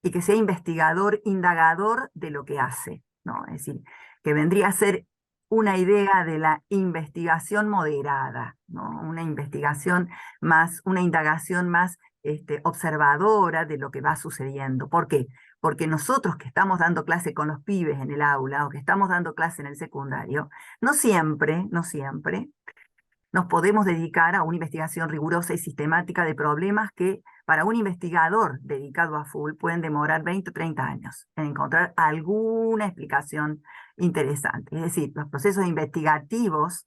y que sea investigador, indagador de lo que hace, ¿no? Es decir, que vendría a ser una idea de la investigación moderada, ¿no? Una investigación más, una indagación más observadora de lo que va sucediendo. ¿Por qué? Porque nosotros que estamos dando clase con los pibes en el aula o que estamos dando clase en el secundario, no siempre nos podemos dedicar a una investigación rigurosa y sistemática de problemas que para un investigador dedicado a full pueden demorar 20 o 30 años en encontrar alguna explicación interesante. Es decir, los procesos investigativos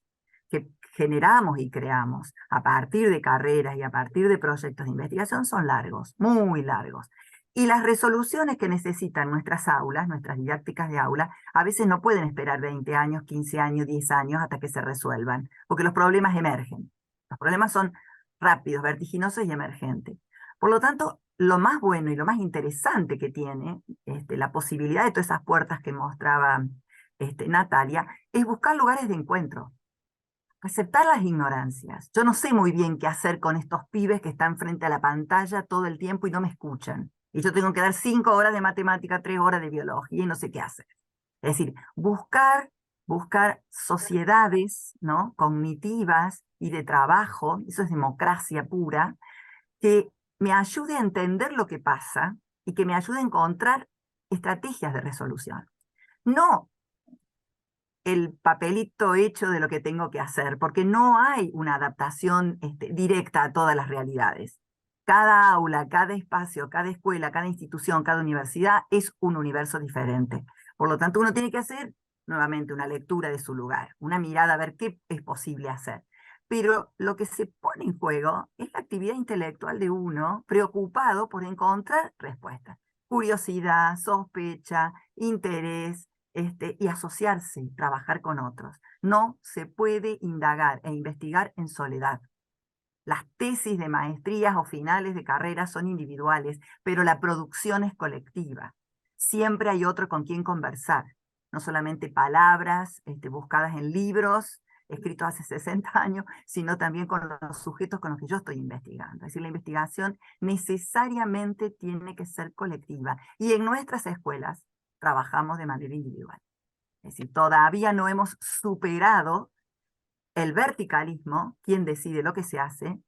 que generamos y creamos a partir de carreras y a partir de proyectos de investigación son largos, muy largos. Y las resoluciones que necesitan nuestras aulas, nuestras didácticas de aula, a veces no pueden esperar 20 años, 15 años, 10 años hasta que se resuelvan, porque los problemas emergen. Los problemas son rápidos, vertiginosos y emergentes. Por lo tanto, lo más bueno y lo más interesante que tiene la posibilidad de todas esas puertas que mostraba Natalia, es buscar lugares de encuentro. Aceptar las ignorancias. Yo no sé muy bien qué hacer con estos pibes que están frente a la pantalla todo el tiempo y no me escuchan. Y yo tengo que dar 5 horas de matemática, 3 horas de biología y no sé qué hacer. Es decir, buscar sociedades, ¿no?, cognitivas y de trabajo, eso es democracia pura, que me ayude a entender lo que pasa y que me ayude a encontrar estrategias de resolución. No el papelito hecho de lo que tengo que hacer, porque no hay una adaptación directa a todas las realidades. Cada aula, cada espacio, cada escuela, cada institución, cada universidad es un universo diferente. Por lo tanto, uno tiene que hacer nuevamente una lectura de su lugar, una mirada a ver qué es posible hacer. Pero lo que se pone en juego es la actividad intelectual de uno preocupado por encontrar respuestas. Curiosidad, sospecha, interés, y asociarse, trabajar con otros. No se puede indagar e investigar en soledad. Las tesis de maestrías o finales de carrera son individuales, pero la producción es colectiva. Siempre hay otro con quien conversar, no solamente palabras buscadas en libros escritos hace 60 años, sino también con los sujetos con los que yo estoy investigando. Es decir, la investigación necesariamente tiene que ser colectiva. Y en nuestras escuelas trabajamos de manera individual. Es decir, todavía no hemos superado el verticalismo, quien decide lo que se hace,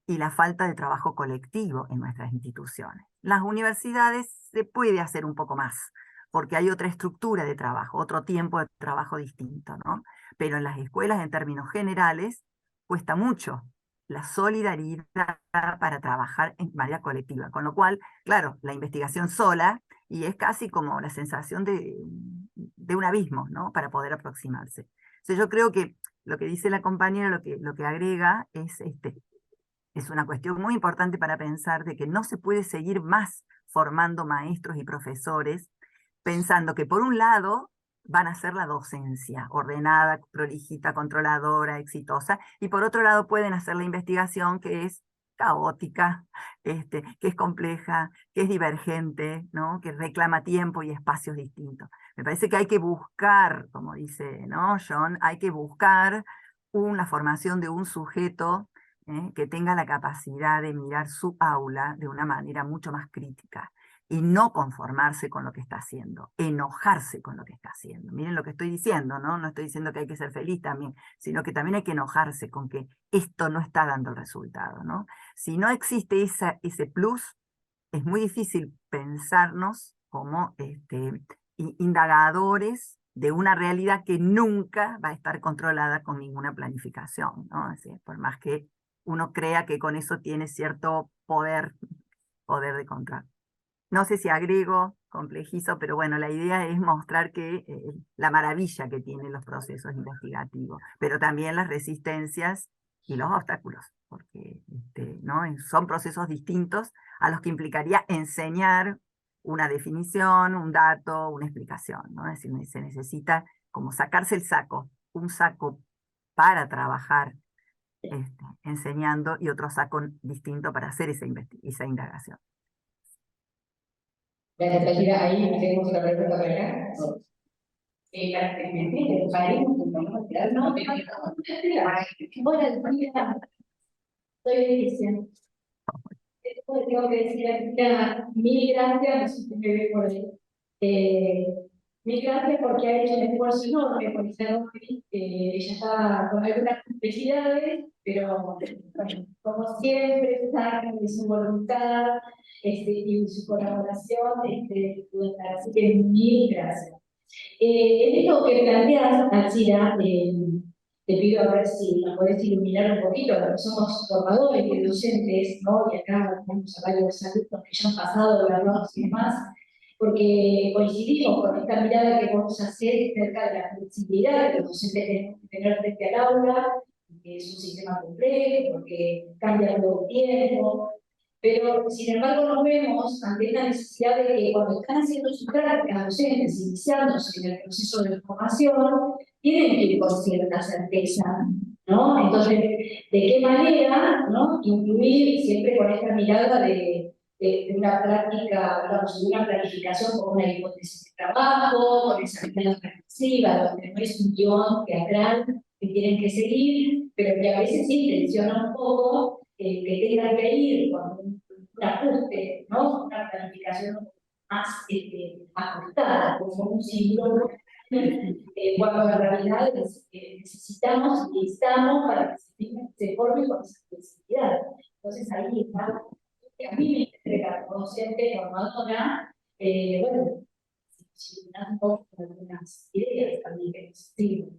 y la falta de trabajo colectivo en nuestras instituciones. Las universidades se puede hacer un poco más, porque hay otra estructura de trabajo, otro tiempo de trabajo distinto, ¿no? Pero en las escuelas, en términos generales, cuesta mucho la solidaridad para trabajar en manera colectiva. Con lo cual, claro, la investigación sola, y es casi como la sensación de un abismo, ¿no?, para poder aproximarse. Entonces yo creo que lo que dice la compañera, lo que agrega es una cuestión muy importante para pensar de que no se puede seguir más formando maestros y profesores pensando que por un lado van a ser la docencia ordenada, prolijita, controladora, exitosa, y por otro lado pueden hacer la investigación que es caótica, que es compleja, que es divergente, ¿no?, que reclama tiempo y espacios distintos. Me parece que hay que buscar, como dice, ¿no?, John, hay que buscar una formación de un sujeto que tenga la capacidad de mirar su aula de una manera mucho más crítica y no conformarse con lo que está haciendo, enojarse con lo que está haciendo. Miren lo que estoy diciendo, ¿no? No estoy diciendo que hay que ser feliz también, sino que también hay que enojarse con que esto no está dando el resultado, ¿no? Si no existe ese plus, es muy difícil pensarnos como indagadores de una realidad que nunca va a estar controlada con ninguna planificación, ¿no? Es decir, por más que uno crea que con eso tiene cierto poder de control. No sé si agrego, complejizo, pero bueno, la idea es mostrar que la maravilla que tienen los procesos investigativos, pero también las resistencias y los obstáculos, porque ¿no?, son procesos distintos a los que implicaría enseñar una definición, un dato, una explicación, ¿no? Es decir, se necesita como sacarse el saco, un saco para trabajar enseñando y otro saco distinto para hacer esa indagación.
Gracias, Tashira. Ahí tenemos una pregunta para acá. Soy Alicia. Tengo que decir a mil gracias, no sé si me ve por ahí. Mil gracias porque ha hecho un esfuerzo enorme por ser hoy. Ella está con algunas complejidades, pero bueno, como siempre, está de su voluntad y su colaboración, así que mil gracias. En esto que planteas, Alcira, te pido a ver si nos podés iluminar un poquito, porque somos formadores y docentes, ¿no? Y acá tenemos a varios alumnos que ya han pasado graduados y demás, porque coincidimos con esta mirada que vamos a hacer acerca de la flexibilidad que los docentes tenemos que tener frente al aula, que es un sistema complejo, porque cambia todo el tiempo. Pero, sin embargo, nos vemos ante la necesidad de que cuando están haciendo sus prácticas docentes, iniciándose en el proceso de formación, tienen que ir con cierta certeza, ¿no? Entonces, ¿de qué manera, ¿no?, incluir siempre con esta mirada de de una práctica, digamos, de una planificación con una hipótesis de trabajo, con exámenes reflexiva, donde no es un guión teatral que tienen que seguir, pero que a veces sí tensiona un poco que tengan que ir con un ajuste, ¿no? Una planificación más ajustada, como un síndrome, cuando en realidad necesitamos y estamos para que se forme con esa flexibilidad. Entonces ahí está, a mí me interesa como docente, formadora, bueno, si me dan un poco algunas ideas también que necesito.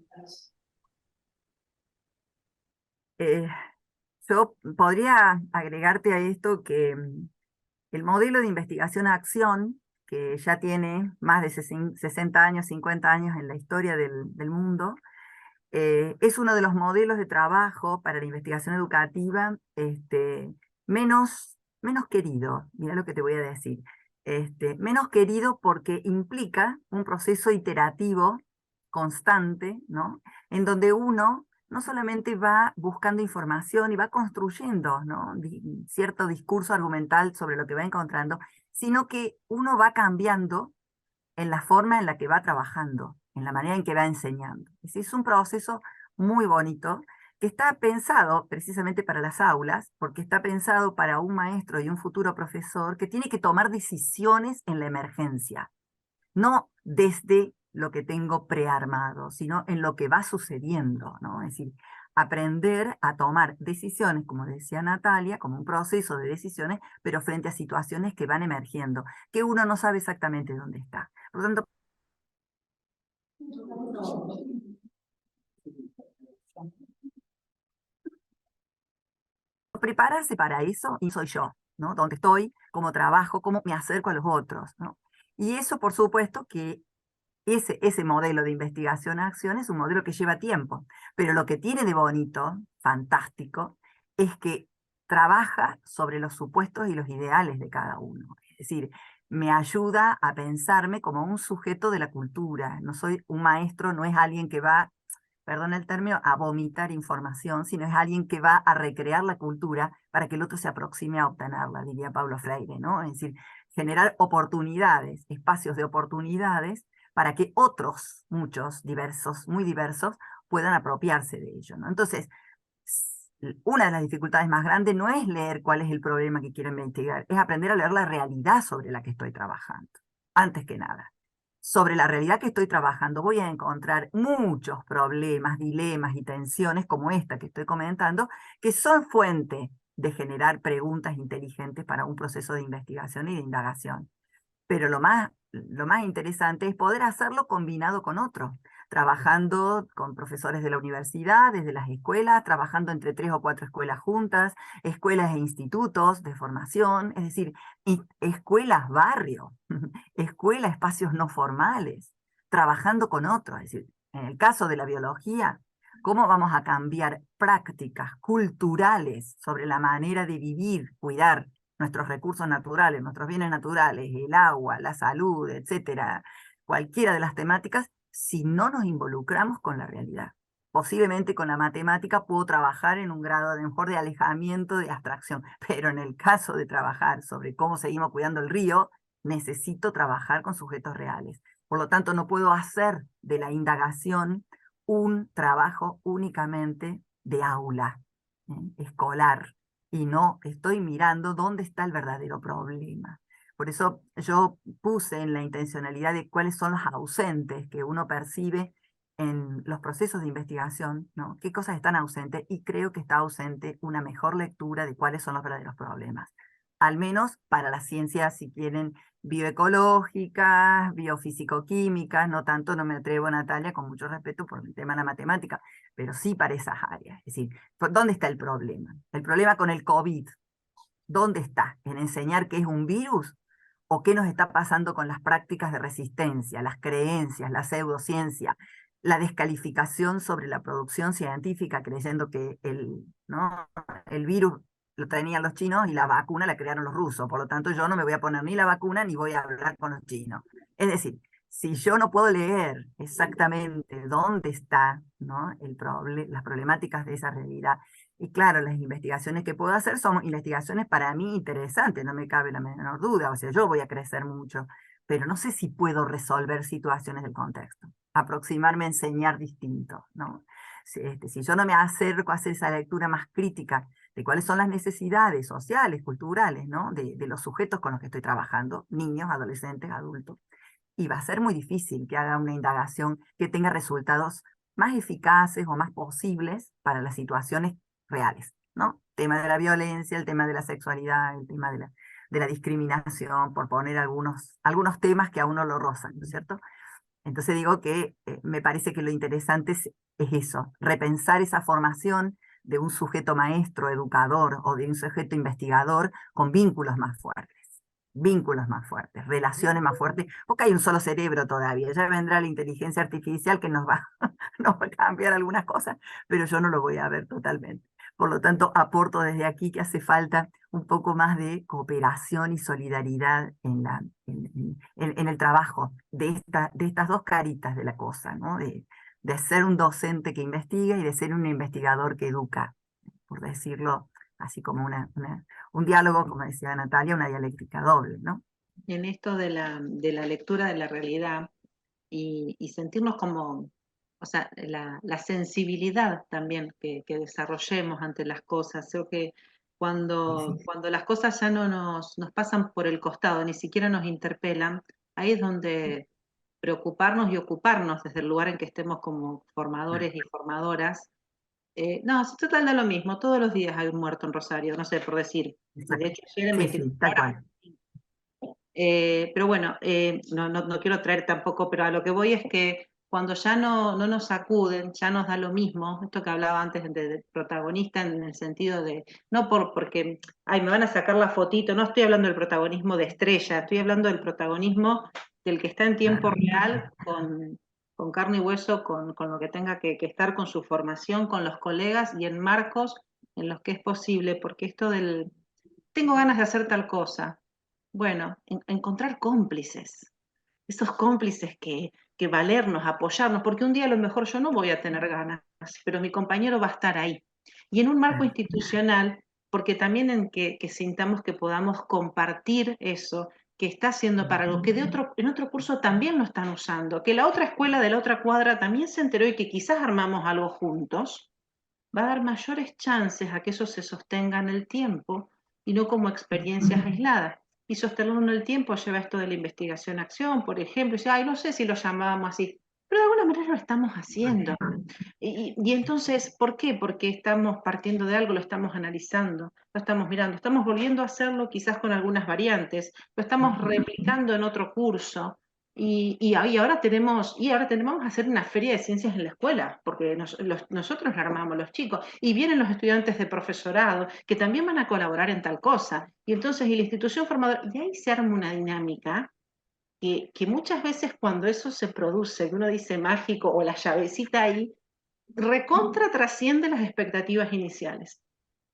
Yo podría agregarte a esto que el modelo de investigación-acción, que ya tiene más de 60 años, 50 años en la historia del mundo, es uno de los modelos de trabajo para la investigación educativa menos querido. Mira lo que te voy a decir. Menos querido porque implica un proceso iterativo constante, ¿no? En donde uno no solamente va buscando información y va construyendo, ¿no? Cierto discurso argumental sobre lo que va encontrando, sino que uno va cambiando en la forma en la que va trabajando, en la manera en que va enseñando. Es un proceso muy bonito que está pensado precisamente para las aulas, porque está pensado para un maestro y un futuro profesor que tiene que tomar decisiones en la emergencia, no desde lo que tengo prearmado, sino en lo que va sucediendo, ¿no? Es decir, aprender a tomar decisiones, como decía Natalia, como un proceso de decisiones, pero frente a situaciones que van emergiendo, que uno no sabe exactamente dónde está. Por lo tanto, prepararse para eso, y soy yo, ¿no? Dónde estoy, cómo trabajo, cómo me acerco a los otros, ¿no? Y eso, por supuesto, que ese modelo de investigación-acción es un modelo que lleva tiempo, pero lo que tiene de bonito, fantástico, es que trabaja sobre los supuestos y los ideales de cada uno. Es decir, me ayuda a pensarme como un sujeto de la cultura. No soy un maestro, no es alguien que va, perdón el término, a vomitar información, sino es alguien que va a recrear la cultura para que el otro se aproxime a obtenerla, diría Paulo Freire, ¿no? Es decir, generar oportunidades, espacios de oportunidades para que otros, muchos, diversos, muy diversos, puedan apropiarse de ello, ¿no? Entonces, una de las dificultades más grandes no es leer cuál es el problema que quiero investigar, es aprender a leer la realidad sobre la que estoy trabajando, antes que nada. Sobre la realidad que estoy trabajando voy a encontrar muchos problemas, dilemas y tensiones como esta que estoy comentando, que son fuente de generar preguntas inteligentes para un proceso de investigación y de indagación. Pero lo más interesante es poder hacerlo combinado con otro, trabajando con profesores de la universidad, desde las escuelas, trabajando entre 3 o 4 escuelas juntas, escuelas e institutos de formación, es decir, escuelas barrio, escuelas espacios no formales, trabajando con otros. Es decir, en el caso de la biología, ¿cómo vamos a cambiar prácticas culturales sobre la manera de vivir, cuidar nuestros recursos naturales, nuestros bienes naturales, el agua, la salud, etcétera, cualquiera de las temáticas, si no nos involucramos con la realidad? Posiblemente con la matemática puedo trabajar en un grado de mejor de alejamiento, de abstracción, pero en el caso de trabajar sobre cómo seguimos cuidando el río, necesito trabajar con sujetos reales. Por lo tanto, no puedo hacer de la indagación un trabajo únicamente de aula, escolar, y no estoy mirando dónde está el verdadero problema. Por eso yo puse en la intencionalidad de cuáles son los ausentes que uno percibe en los procesos de investigación, ¿no? ¿Qué cosas están ausentes? Y creo que está ausente una mejor lectura de cuáles son los verdaderos problemas. Al menos para las ciencias, si quieren, bioecológicas, biofísico-químicas, no tanto, no me atrevo, Natalia, con mucho respeto por el tema de la matemática, pero sí para esas áreas. Es decir, ¿dónde está el problema? El problema con el COVID, ¿dónde está? ¿En enseñar qué es un virus? ¿O qué nos está pasando con las prácticas de resistencia, las creencias, la pseudociencia, la descalificación sobre la producción científica, creyendo que ¿no? el virus lo tenían los chinos y la vacuna la crearon los rusos? Por lo tanto, yo no me voy a poner ni la vacuna ni voy a hablar con los chinos. Es decir, si yo no puedo leer exactamente dónde está, ¿no? ¿no? Las problemáticas de esa realidad. Y claro, las investigaciones que puedo hacer son investigaciones para mí interesantes, no me cabe la menor duda, o sea, yo voy a crecer mucho, pero no sé si puedo resolver situaciones del contexto, aproximarme a enseñar distinto, ¿no? Si yo no me acerco a hacer esa lectura más crítica de cuáles son las necesidades sociales, culturales, ¿no? de los sujetos con los que estoy trabajando, niños, adolescentes, adultos, y va a ser muy difícil que haga una indagación que tenga resultados más eficaces o más posibles para las situaciones reales, ¿no? El tema de la violencia, el tema de la sexualidad, el tema de la discriminación, por poner algunos temas que a uno lo rozan, ¿no es cierto? Entonces digo que me parece que lo interesante es eso, repensar esa formación de un sujeto maestro, educador o de un sujeto investigador con vínculos más fuertes, relaciones más fuertes, porque hay un solo cerebro todavía, ya vendrá la inteligencia artificial que nos va a cambiar algunas cosas, pero yo no lo voy a ver totalmente. Por lo tanto, aporto desde aquí que hace falta un poco más de cooperación y solidaridad en el trabajo de estas dos caritas de la cosa, ¿no? De ser un docente que investiga y de ser un investigador que educa, por decirlo así como un diálogo, como decía Natalia, una dialéctica doble, ¿no?
En esto de la lectura de la realidad y sentirnos como, o sea, la sensibilidad también que desarrollemos ante las cosas. Creo que cuando las cosas ya no nos pasan por el costado, ni siquiera nos interpelan, ahí es donde preocuparnos y ocuparnos desde el lugar en que estemos como formadores y formadoras. No, se trata de lo mismo, todos los días hay un muerto en Rosario, no sé, por decir. De hecho, ayer en
Sí,
24
sí, tal
horas.
cual.
Pero bueno, no quiero traer tampoco, pero a lo que voy es que cuando ya no nos sacuden, ya nos da lo mismo, esto que hablaba antes de protagonista en el sentido de, no porque, ay, me van a sacar la fotito, no estoy hablando del protagonismo de estrella, estoy hablando del protagonismo del que está en tiempo real, con carne y hueso, con lo que tenga que estar, con su formación, con los colegas y en marcos en los que es posible, porque esto tengo ganas de hacer tal cosa. Bueno, encontrar cómplices, esos cómplices que valernos, apoyarnos, porque un día a lo mejor yo no voy a tener ganas, pero mi compañero va a estar ahí. Y en un marco institucional, porque también en que sintamos que podamos compartir eso que está haciendo para algo, que en otro curso también lo están usando, que la otra escuela de la otra cuadra también se enteró y que quizás armamos algo juntos, va a dar mayores chances a que eso se sostenga en el tiempo y no como experiencias aisladas. Y sostenerlo en el tiempo lleva esto de la investigación-acción, por ejemplo, y dice, ay, no sé si lo llamábamos así, pero de alguna manera lo estamos haciendo. Y entonces, ¿por qué? Porque estamos partiendo de algo, lo estamos analizando, lo estamos mirando, estamos volviendo a hacerlo quizás con algunas variantes, lo estamos replicando en otro curso. Y ahora tenemos vamos a hacer una feria de ciencias en la escuela, porque nosotros la armamos los chicos, y vienen los estudiantes de profesorado, que también van a colaborar en tal cosa, y entonces y la institución formadora, y ahí se arma una dinámica que muchas veces cuando eso se produce, que uno dice mágico, o la llavecita ahí, recontra trasciende las expectativas iniciales.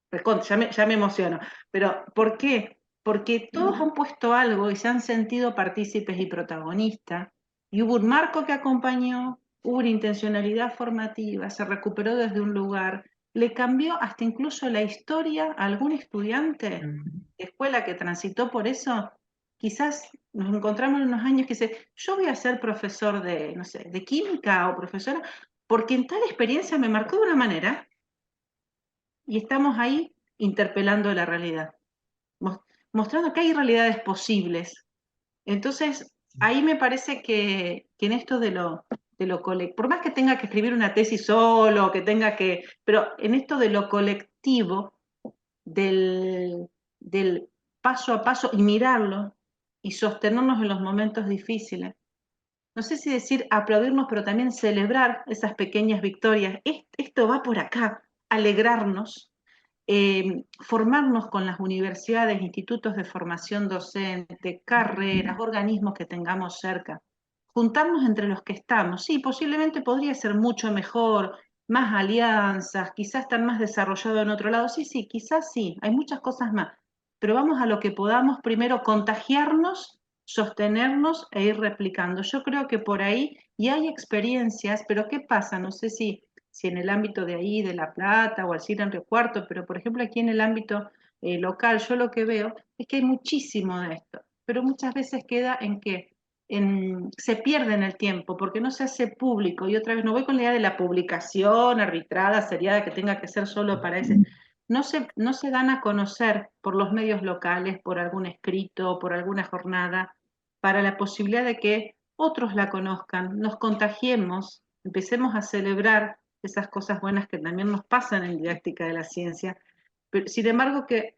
Recontra, ya me emociono, pero ¿por qué? Porque todos han puesto algo y se han sentido partícipes y protagonistas, y hubo un marco que acompañó, hubo una intencionalidad formativa, se recuperó desde un lugar, le cambió hasta incluso la historia a algún estudiante de escuela que transitó por eso. Quizás nos encontramos en unos años que dice, yo voy a ser profesor de, no sé, de química o profesora, porque en tal experiencia me marcó de una manera, y estamos ahí interpelando la realidad, mostrando que hay realidades posibles. Entonces, ahí me parece que en esto de lo colectivo, por más que tenga que escribir una tesis solo, pero en esto de lo colectivo, del paso a paso y mirarlo y sostenernos en los momentos difíciles. No sé si decir aplaudirnos, pero también celebrar esas pequeñas victorias. Esto va por acá, alegrarnos, formarnos con las universidades, institutos de formación docente, carreras, organismos que tengamos cerca, juntarnos entre los que estamos. Sí, posiblemente podría ser mucho mejor, más alianzas, quizás estar más desarrollado en otro lado. Sí, quizás sí, hay muchas cosas más, pero vamos a lo que podamos primero contagiarnos, sostenernos e ir replicando. Yo creo que por ahí, y hay experiencias, pero ¿qué pasa? No sé si si en el ámbito de ahí, de La Plata o Alcira en Río Cuarto, pero por ejemplo aquí en el ámbito local, yo lo que veo es que hay muchísimo de esto, pero muchas veces queda en que se pierde en el tiempo porque no se hace público. Y otra vez, no voy con la idea de la publicación arbitrada, seriada, que tenga que ser solo para ese. No se dan a conocer por los medios locales, por algún escrito, por alguna jornada, para la posibilidad de que otros la conozcan, nos contagiemos, empecemos a celebrar esas cosas buenas que también nos pasan en didáctica de la ciencia. Pero, sin embargo, que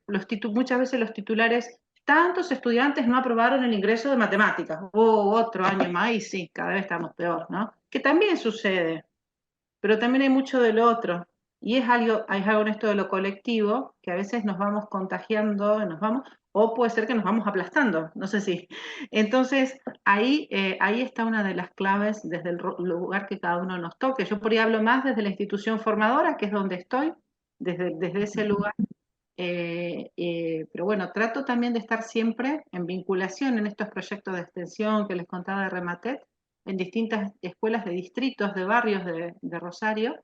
muchas veces los titulares, tantos estudiantes no aprobaron el ingreso de matemáticas, otro año más, y sí, cada vez estamos peor, ¿no? Que también sucede, pero también hay mucho de lo otro. Y es algo en esto de lo colectivo, que a veces nos vamos contagiando, o puede ser que nos vamos aplastando, no sé si. Entonces, ahí está una de las claves desde el lugar que cada uno nos toque. Yo por ahí hablo más desde la institución formadora, que es donde estoy, desde ese lugar. Pero bueno, trato también de estar siempre en vinculación en estos proyectos de extensión que les contaba de Rematet, en distintas escuelas de distritos, de barrios de Rosario,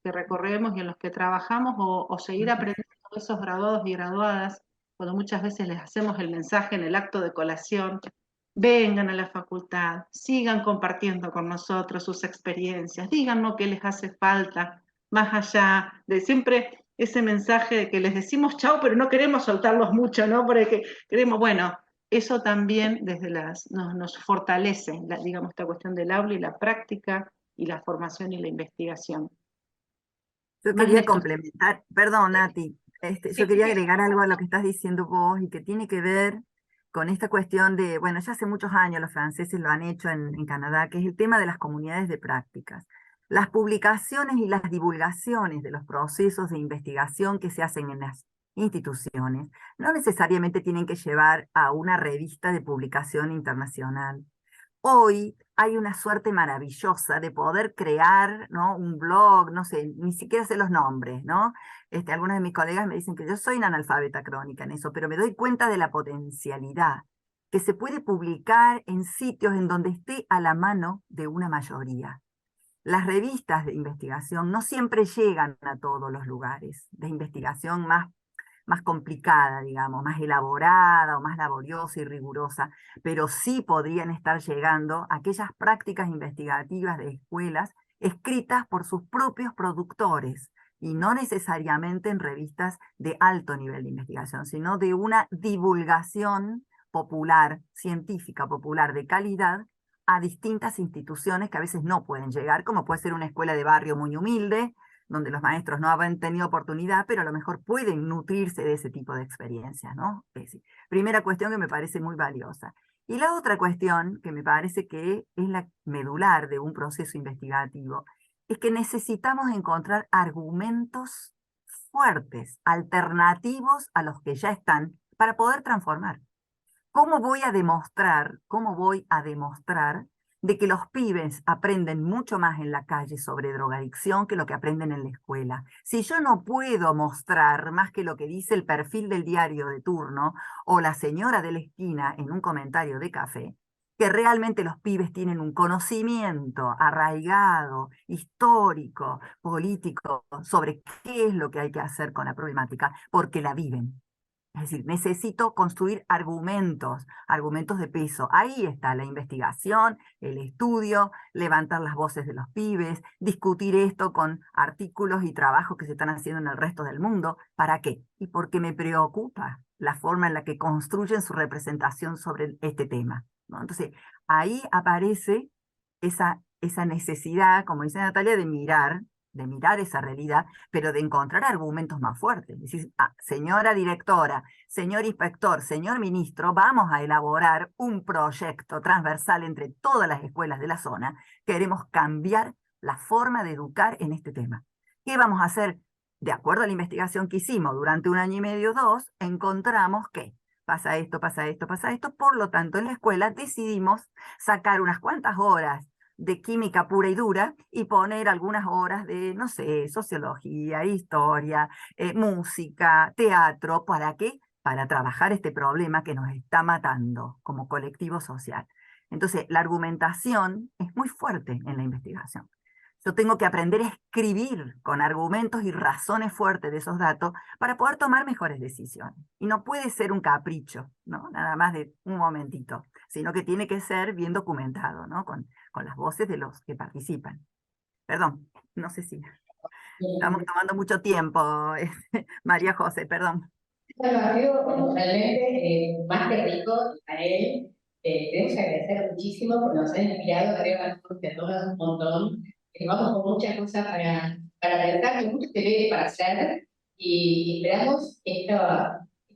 que recorremos y en los que trabajamos, o seguir aprendiendo de esos graduados y graduadas, cuando muchas veces les hacemos el mensaje en el acto de colación: vengan a la facultad, sigan compartiendo con nosotros sus experiencias, díganos qué les hace falta, más allá de siempre ese mensaje de que les decimos chau, pero no queremos soltarlos mucho, ¿no? Porque queremos, bueno, eso también nos fortalece, digamos, esta cuestión del aula y la práctica y la formación y la investigación.
Yo
Más
quería
Néstor.
complementar, perdón, Nati,
Sí,
yo quería
sí.
agregar algo a lo que estás diciendo vos y que tiene que ver con esta cuestión de, bueno, ya hace muchos años los franceses lo han hecho en Canadá, que es el tema de las comunidades de prácticas. Las publicaciones y las divulgaciones de los procesos de investigación que se hacen en las instituciones no necesariamente tienen que llevar a una revista de publicación internacional. Hoy hay una suerte maravillosa de poder crear, ¿no?, un blog, no sé, ni siquiera sé los nombres, ¿no? Algunos de mis colegas me dicen que yo soy una analfabeta crónica en eso, pero me doy cuenta de la potencialidad que se puede publicar en sitios en donde esté a la mano de una mayoría. Las revistas de investigación no siempre llegan a todos los lugares de investigación más complicada, digamos, más elaborada o más laboriosa y rigurosa, pero sí podrían estar llegando a aquellas prácticas investigativas de escuelas escritas por sus propios productores, y no necesariamente en revistas de alto nivel de investigación, sino de una divulgación popular, científica popular de calidad, a distintas instituciones que a veces no pueden llegar, como puede ser una escuela de barrio muy humilde, donde los maestros no han tenido oportunidad, pero a lo mejor pueden nutrirse de ese tipo de experiencias, ¿no? Primera cuestión que me parece muy valiosa. Y la otra cuestión, que me parece que es la medular de un proceso investigativo, es que necesitamos encontrar argumentos fuertes, alternativos a los que ya están, para poder transformar. ¿Cómo voy a demostrar de que los pibes aprenden mucho más en la calle sobre drogadicción que lo que aprenden en la escuela? Si yo no puedo mostrar más que lo que dice el perfil del diario de turno o la señora de la esquina en un comentario de café, que realmente los pibes tienen un conocimiento arraigado, histórico, político, sobre qué es lo que hay que hacer con la problemática, porque la viven. Es decir, necesito construir argumentos de peso. Ahí está la investigación, el estudio, levantar las voces de los pibes, discutir esto con artículos y trabajos que se están haciendo en el resto del mundo. ¿Para qué? Y porque me preocupa la forma en la que construyen su representación sobre este tema, ¿no? Entonces, ahí aparece esa necesidad, como dice Natalia, de mirar esa realidad, pero de encontrar argumentos más fuertes. Decir, señora directora, señor inspector, señor ministro, vamos a elaborar un proyecto transversal entre todas las escuelas de la zona. Queremos cambiar la forma de educar en este tema. ¿Qué vamos a hacer? De acuerdo a la investigación que hicimos durante 1 año y medio, 2, encontramos que pasa esto, pasa esto, pasa esto. Por lo tanto, en la escuela decidimos sacar unas cuantas horas de química pura y dura y poner algunas horas de, no sé, sociología, historia, música, teatro. ¿Para qué? Para trabajar este problema que nos está matando como colectivo social. Entonces, la argumentación es muy fuerte en la investigación. Yo tengo que aprender a escribir con argumentos y razones fuertes de esos datos para poder tomar mejores decisiones. Y no puede ser un capricho, ¿no? Nada más de un momentito, sino que tiene que ser bien documentado, ¿no? Con las voces de los que participan. Perdón, no sé si estamos tomando mucho tiempo, María José, perdón.
Bueno, ha sido realmente más que rico para él. Tenemos que agradecer muchísimo porque nos ha inspirado, creo, a nosotros y a todas un montón. Vamos con muchas cosas para pensar, y mucho que ve para hacer, y esperamos esto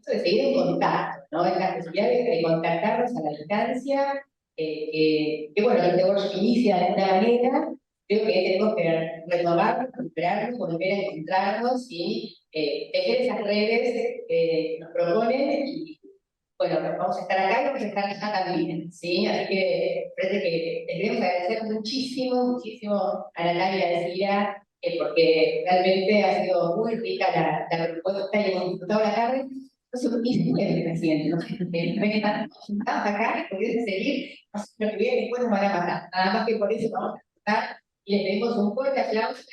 de seguir en contacto, ¿no? Esta posibilidad de contactarnos a la distancia, que bueno, este workshop inicia de alguna manera. Creo que tenemos que retomarnos, recuperarnos, volver a encontrarnos y tejer esas redes que nos proponen. Y bueno, vamos a estar acá y vamos a estar allá también, ¿sí? Así que parece que les queremos agradecer muchísimo, muchísimo a Natalia y a Elvira, porque realmente ha sido muy rica la propuesta y hemos disfrutado la tarde. No sé por qué se puede, presidente, no sé, estamos acá, pudiese seguir, no sé lo que viene, después nos van a matar. Nada más que por eso vamos a estar y les pedimos un fuerte aplauso.